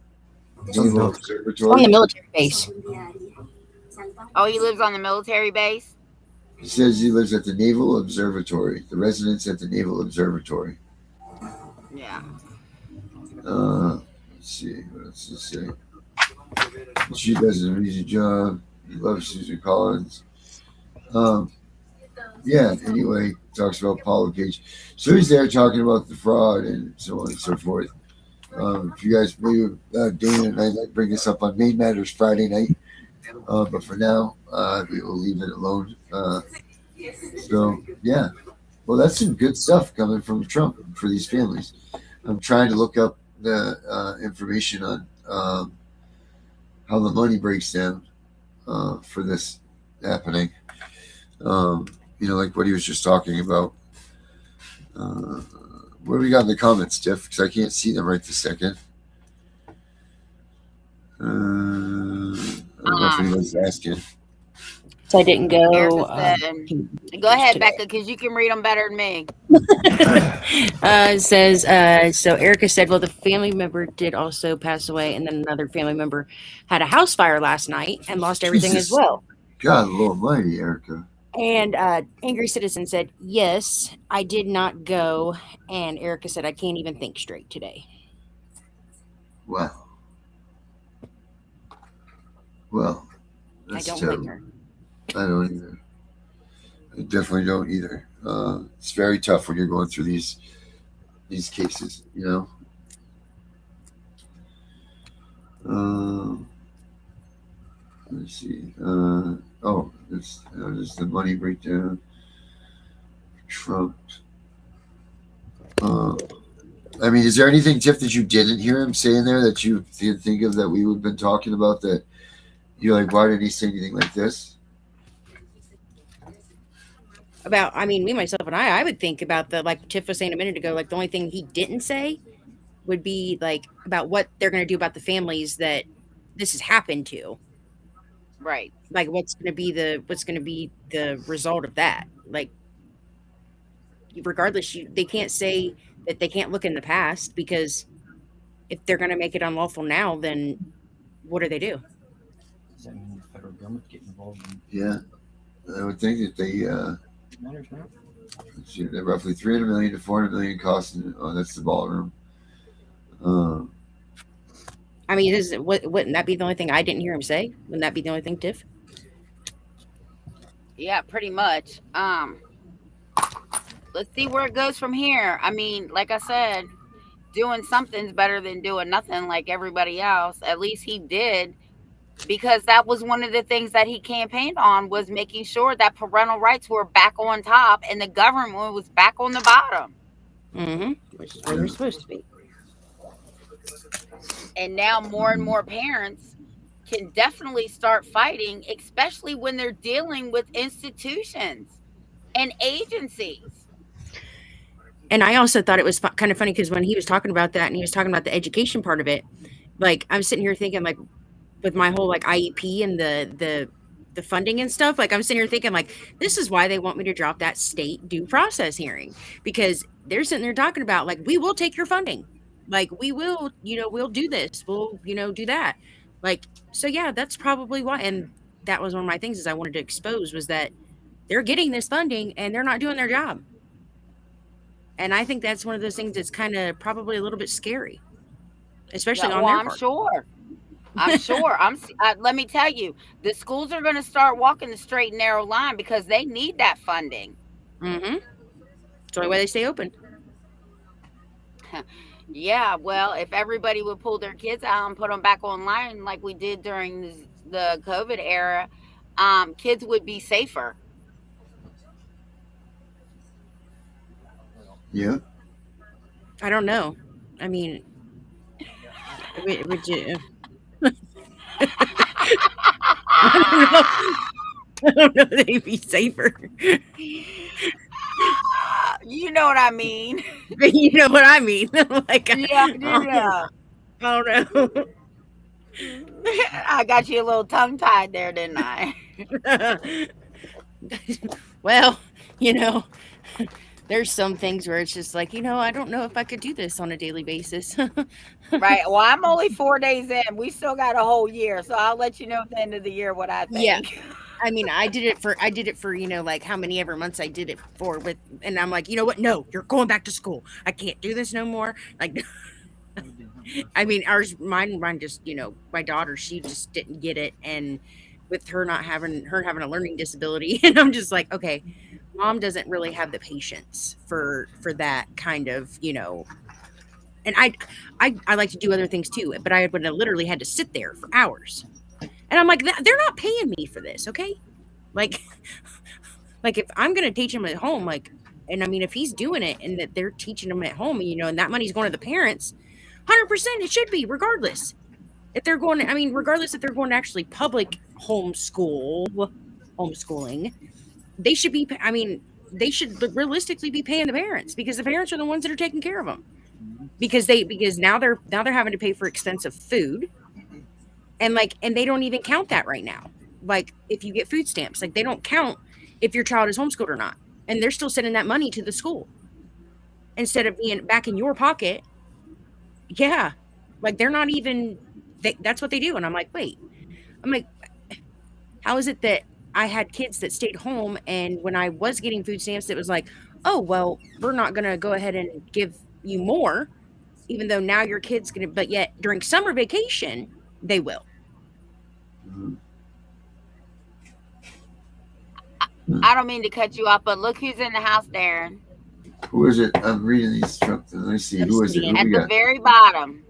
Naval Observatory. On the military base.
Oh, he lives on the military base?
He says he lives at the Naval Observatory. The residence at the Naval Observatory.
Yeah.
Let's see. What else does it say? She does an amazing job. He loves Susan Collins. Yeah, anyway, talks about Paul LePage. So he's there talking about the fraud and so on and so forth. If you guys, maybe Dana and I might bring this up on Main Matters Friday night. But for now, we will leave it alone. So, yeah. Well, that's some good stuff coming from Trump for these families. I'm trying to look up the information on how the money breaks down for this happening. Like what he was just talking about. What do we got in the comments, Tiff? Because I can't see them right this second. I don't know if anyone's asking.
So I didn't go.
Go ahead, Becca, because you can read them better than me.
It says, so Erica said, well, the family member did also pass away, and then another family member had a house fire last night and lost everything as well.
God, Lord Almighty, Erica.
And Angry Citizen said, yes, I did not go. And Erica said, I can't even think straight today.
Wow. Well, that's
I don't
terrible.
blame her.
I don't either. I definitely don't either. It's very tough when you're going through these cases, Let's see. There's the money breakdown. Trump. Is there anything, Tiff, that you didn't hear him say in there that you think of that we would have been talking about that you're like, why didn't he say anything like this?
About, me, myself, and I would think about like Tiff was saying a minute ago, like the only thing he didn't say would be like about what they're going to do about the families that this has happened to.
Right.
Like what's going to be the result of that? Like, regardless, they can't say that they can't look in the past, because if they're going to make it unlawful now, then what do they do?
Does that mean the federal government get involved in?
Yeah, I would think that they they're roughly 300 million to 400 million costing. Oh, that's the ballroom.
Wouldn't that be the only thing I didn't hear him say? Wouldn't that be the only thing, Tiff?
Yeah, pretty much. Let's see where it goes from here. Like I said, doing something's better than doing nothing like everybody else. At least he did, because that was one of the things that he campaigned on, was making sure that parental rights were back on top and the government was back on the bottom.
Mm-hmm. Which is where they're supposed to be.
And now more and more parents can definitely start fighting, especially when they're dealing with institutions and agencies.
And I also thought it was kind of funny, because when he was talking about that and he was talking about the education part of it, like I'm sitting here thinking, like with my whole like IEP and the funding and stuff, like I'm sitting here thinking, like, this is why they want me to drop that state due process hearing, because they're sitting there talking about, like, we will take your funding, like we will, we'll do this, we'll, do that, like, so yeah, that's probably why. And that was one of my things is I wanted to expose, was that they're getting this funding and they're not doing their job. And I think that's one of those things that's kind of probably a little bit scary, especially on their part.
I'm sure. Let me tell you, the schools are going to start walking the straight and narrow line, because they need that funding.
Mm-hmm. It's the only way they stay open.
Yeah, well, if everybody would pull their kids out and put them back online like we did during the COVID era, kids would be safer.
Yeah.
I don't know. Would you? I don't know. They'd be safer.
You know what I mean.
You know what I mean. Like,
yeah.
I don't know.
I got you a little tongue-tied there, didn't I?
Well, there's some things where it's just like, I don't know if I could do this on a daily basis.
Right. Well, I'm only 4 days in. We still got a whole year, so I'll let you know at the end of the year what I think.
Yeah. I mean, I did it for, you know, like how many ever months I did it for with, and I'm like, you know what? No, you're going back to school. I can't do this no more. Like, I mean, mine just, you know, my daughter, she just didn't get it. And with her having a learning disability, and I'm just like, okay, mom doesn't really have the patience for that kind of, you know, and I like to do other things too, but I would have literally had to sit there for hours. And I'm like, they're not paying me for this, okay? Like, like if I'm gonna teach him at home, like, and I mean, if he's doing it and that they're teaching him at home, you know, and that money's going to the parents, 100% it should be, regardless. If they're going, I mean, regardless if they're going to actually public homeschooling, they should be. I mean, they should realistically be paying the parents, because the parents are the ones that are taking care of them. Because now they're having to pay for expensive food. And they don't even count that right now. Like, if you get food stamps, like, they don't count if your child is homeschooled or not. And they're still sending that money to the school instead of being back in your pocket. Yeah. Like, they're not even, that's what they do. And I'm like, wait, how is it that I had kids that stayed home, and when I was getting food stamps, it was like, oh, well, we're not going to go ahead and give you more, even though now your kid's going to, but yet during summer vacation, they will.
I don't mean to cut you off, but look who's in the house, Darren.
Who is it? I'm reading these trucks. Let me see. Who is it?
At the very bottom.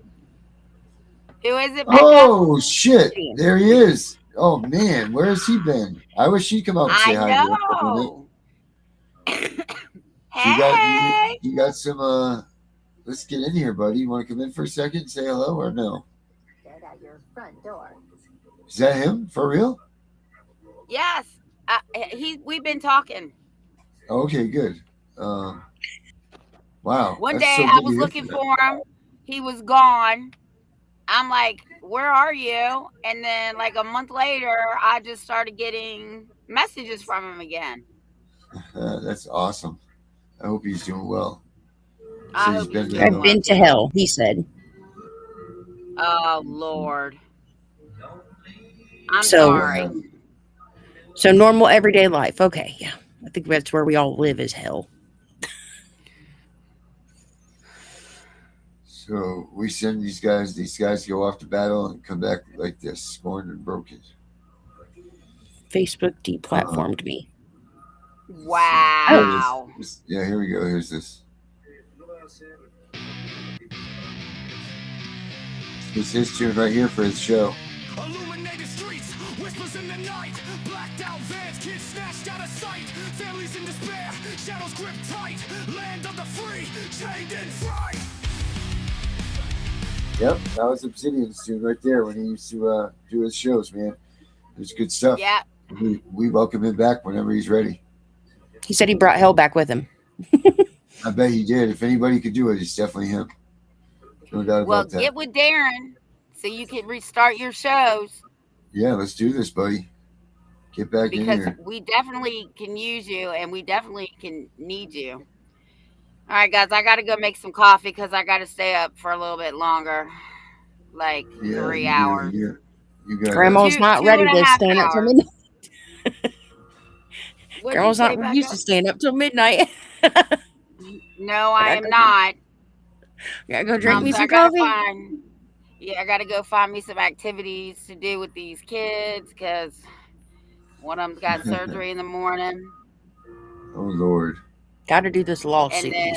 Who is it?
Oh, shit. There he is. Oh, man. Where has he been? I wish he'd come out and say hi.
I know.
Hey. You got some, let's get in here, buddy. You want to come in for a second and say hello or no?
At your front door.
Is that him? For real?
Yes. We've been talking.
Okay, good. Wow.
One day I was looking for him. He was gone. I'm like, where are you? And then like a month later, I just started getting messages from him again.
That's awesome. I hope he's doing well.
I've been to hell, he said.
Oh, Lord. I'm sorry.
So normal everyday life. Okay, yeah. I think that's where we all live, is hell.
So we send these guys go off to battle and come back like this, scorned and broken.
Facebook deplatformed me.
Wow.
Yeah, here we go. Here's this. It's his tune right here for his show.
Illuminated streets, whispers in the night, blacked out vans, kids snatched out of sight, families in despair, shadows grip tight, land of the free, chained in fright.
Yep, that was Obsidian's tune right there when he used to do his shows, man. It was good stuff.
Yeah.
We welcome him back whenever he's ready.
He said he brought hell back with him.
I bet he did. If anybody could do it, it's definitely him. No doubt about that.
Well, get with Darren so you can restart your shows.
Yeah, let's do this, buddy. Get back in here.
Because we definitely can use you, and we definitely can need you. All right, guys, I got to go make some coffee because I got to stay up for a little bit longer, like 3 hours.
You got
Grandma's not ready to stand up till midnight. Grandma's not used to staying up till midnight.
No, I am not.
Gotta go drink me some coffee.
I gotta go find me some activities to do with these kids because one of them's got surgery in the morning.
Oh Lord!
Got to do this lawsuit.
And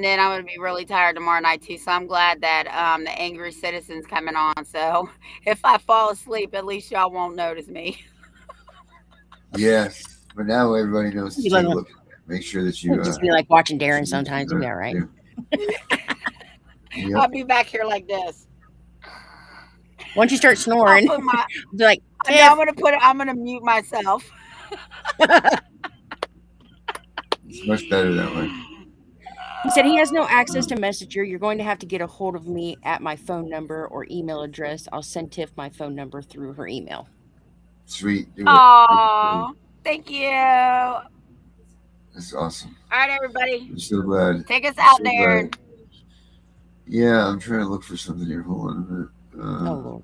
then I'm gonna be really tired tomorrow night too. So I'm glad that the Angry Citizen's coming on. So if I fall asleep, at least y'all won't notice me.
Yes, but now everybody knows to take a look. Make sure that you
just be like watching Darren sometimes. You'll be all right.
Yep. I'll be back here like this.
Once you start snoring, be like,
I'm gonna mute myself.
It's much better that way.
He said he has no access to Messenger. You're going to have to get a hold of me at my phone number or email address. I'll send Tiff my phone number through her email.
Sweet.
Oh, thank you.
That's awesome.
All right, everybody.
I'm so glad.
Take us out, Darren.
Yeah, I'm trying to look for something here. Hold on a minute.
Oh, Lord.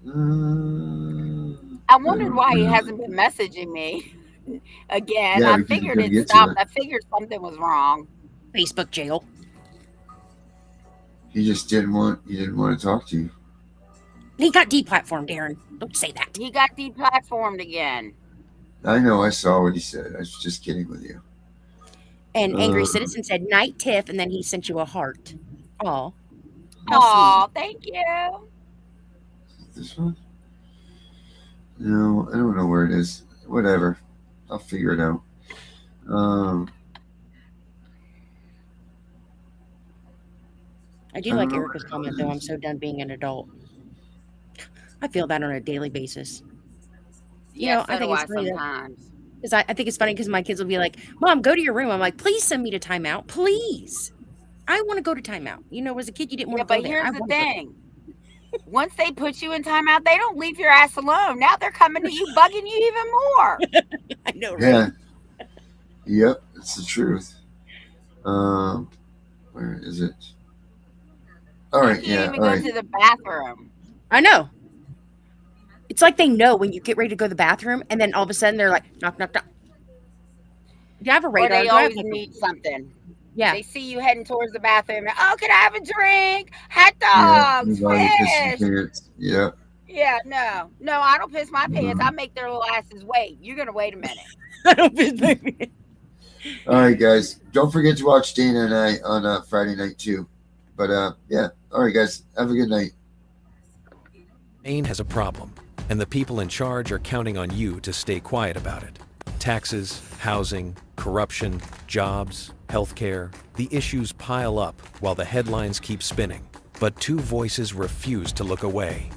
I wondered why he hasn't been messaging me again.
Yeah,
I
because he
figured
couldn't
it
get to
stopped.
it.
I figured something was wrong.
Facebook jail.
He just didn't want to talk to you.
He got deplatformed, Darren. Don't say that.
He got deplatformed again.
I know. I saw what he said. I was just kidding with you.
And Angry Citizen said, night Tiff, and then he sent you a heart. Oh.
Oh, thank you.
This one? No, I don't know where it is. Whatever. I'll figure it out.
I do like Erica's comment, though. I'm so done being an adult. I feel that on a daily basis.
Yeah,
I think it's funny
sometimes.
Because I think it's funny because my kids will be like, Mom, go to your room. I'm like, please send me to timeout. Please. I want to go to timeout. As a kid, you didn't want to go there.
But here's the thing. Once they put you in timeout, they don't leave your ass alone. Now they're coming to you, bugging you even more.
I know, right?
Yeah. Yep, it's the truth. Where is it? All right,
You can't even go to the bathroom.
I know. It's like they know when you get ready to go to the bathroom, and then all of a sudden they're like, knock, knock, knock. Do you have a radar?
Or they always need something.
Yeah.
They see you heading towards the bathroom. Oh, can I have a drink? Hot dogs, fish.
Yeah.
Yeah, no, I don't piss my pants. I make their little asses wait. You're gonna wait a minute.
I don't piss my pants.
All right, guys. Don't forget to watch Dana and I on Friday night too. But yeah. All right, guys. Have a good night.
Maine has a problem, and the people in charge are counting on you to stay quiet about it. Taxes, housing, corruption, jobs, healthcare, the issues pile up while the headlines keep spinning. But two voices refuse to look away.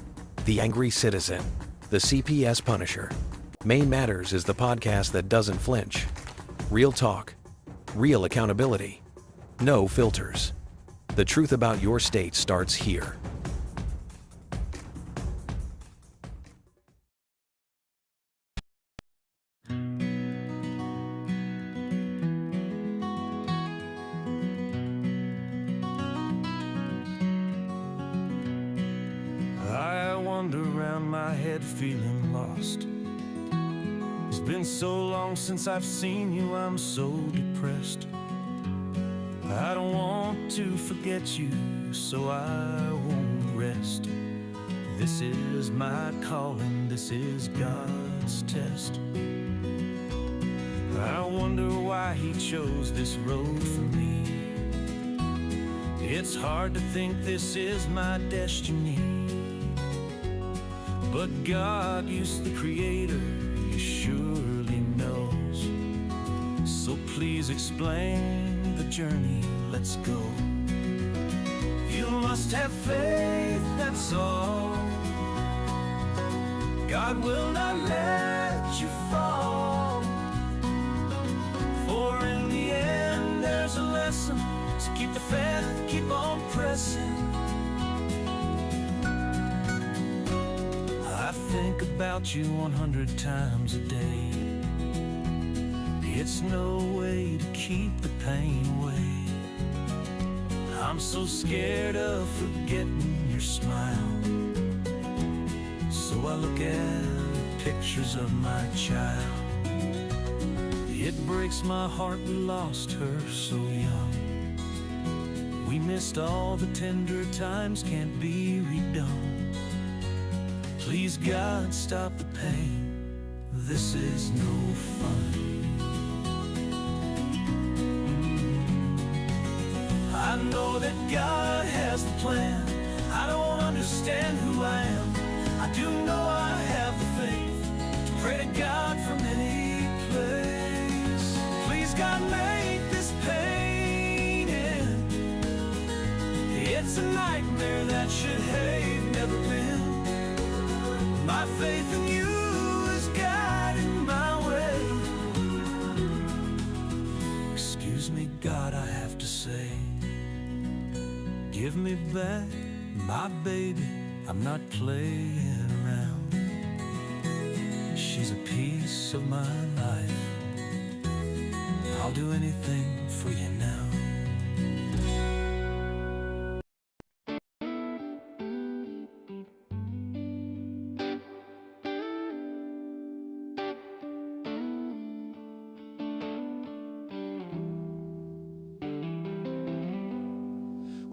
The Angry Citizen, the CPS Punisher. Maine Matters is the podcast that doesn't flinch. Real talk, real accountability, no filters. The truth about your state starts here.
I wander around my head feeling lost. It's been so long since I've seen you, I'm so depressed. I don't want to forget you, so I won't rest. This is my calling, this is God's test. I wonder why he chose this road for me. It's hard to think this is my destiny. But God, you's the creator, you surely knows. So please explain the journey, let's go. You must have faith, that's all. God will not let you fall. For in the end there's a lesson, so keep the faith, keep on pressing. I think about you 100 times a day. It's no way to keep the pain away. I'm so scared of forgetting your smile. So I look at pictures of my child. It breaks my heart we lost her so young. We missed all the tender times, can't be redone. Please God, stop the pain, this is no fun. I know that God has the plan. I don't understand who I am. I do know I have the faith to pray to God from any place. Please God, make this pain end. It's a nightmare that should have never been. My faith in you is guiding my way. Excuse me, God, I have to say, give me back my baby, I'm not playing around. She's a piece of my life. I'll do anything for you now.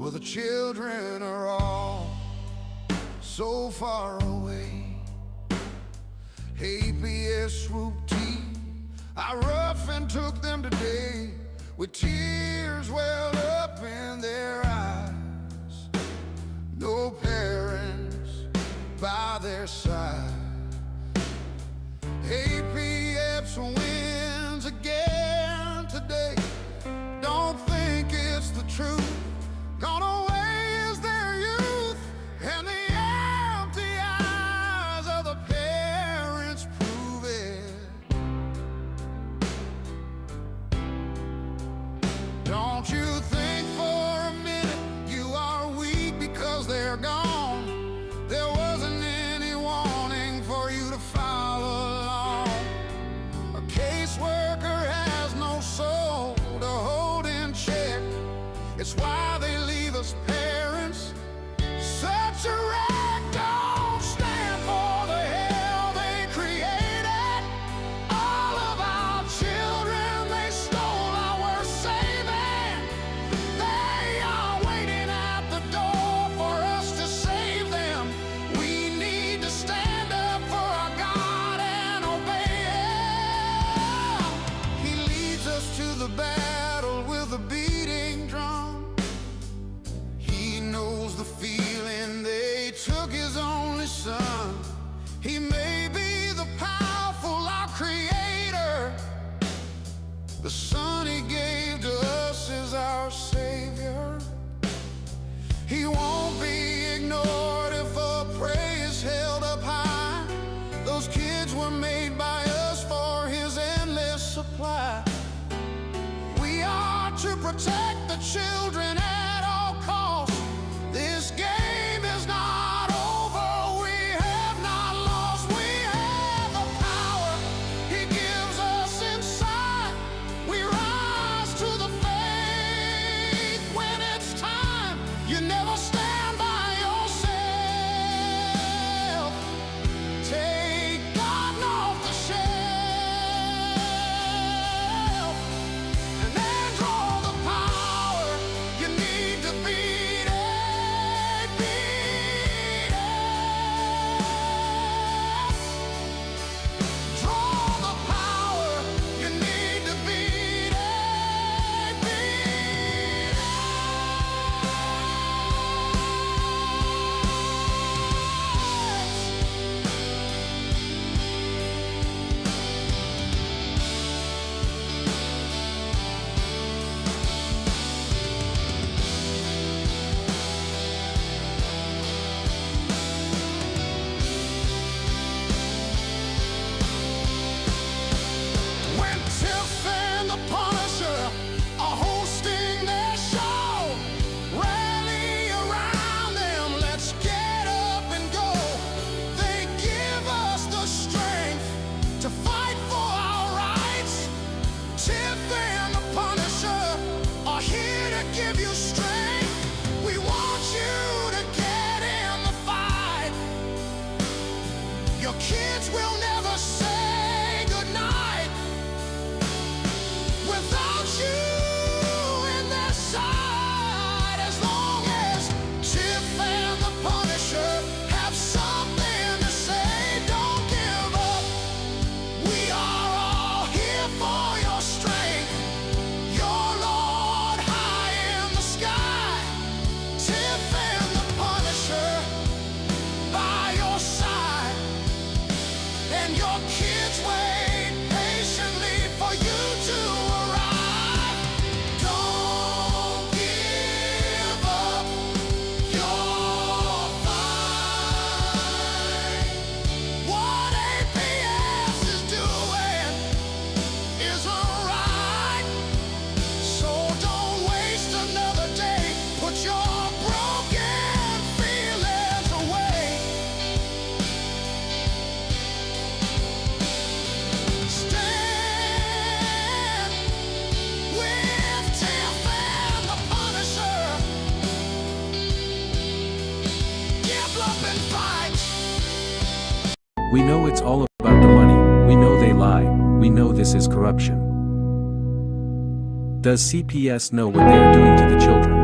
Well, the children are all so far away. APS swooped in, I rough and took them today, with tears welled up in their eyes. No parents by their side. APS wins again today. Don't think it's the truth. Gone away is their youth, and the empty eyes of the parents prove it. Don't you think for a minute you are weak because they're gone. There wasn't any warning for you to follow along. A caseworker has no soul to hold in check. It's why they leave us parents such a wreck. Don't stand for the hell they created. All of our children they stole, our saving. They are waiting at the door for us to save them. We need to stand up for our God and obey Him. He leads us to the battle with a beating drum. He knows the feeling they took his only son. He may be the powerful, our creator. The son he gave to us is our savior. He won't be ignored if a praise held up high. Those kids were made by us for his endless supply. We are to protect the children at all costs. This game is not over. We have not lost. We have the power he gives us inside. We rise to the faith when it's time. You never stand by yourself. Take God off the shelf and then draw the power you need to beat it, beat it. Draw the power you need to beat it, beat it. When TIFF and the Punisher are hosting their show, rally around them, let's get up and go. They give us the strength to fight for our rights. TIFF and the Punisher are here to give you strength. We want you to get in the fight. Your kids will never say goodnight without you in their side. As long as TIFF and the Punisher have something to say, don't give up. We are all here for your strength. Your Lord high in the sky. TIFF and the Punisher by your side. And your kids wait patiently for you to arrive. Don't give up your fight. What APS is doing isn't right. So don't waste another day. Put your broken feelings away. Stand with TIFF and the Punisher. Give up and fight.
We know it's all about the money. We know they lie. We know this is corruption. Does CPS know what they are doing to the children?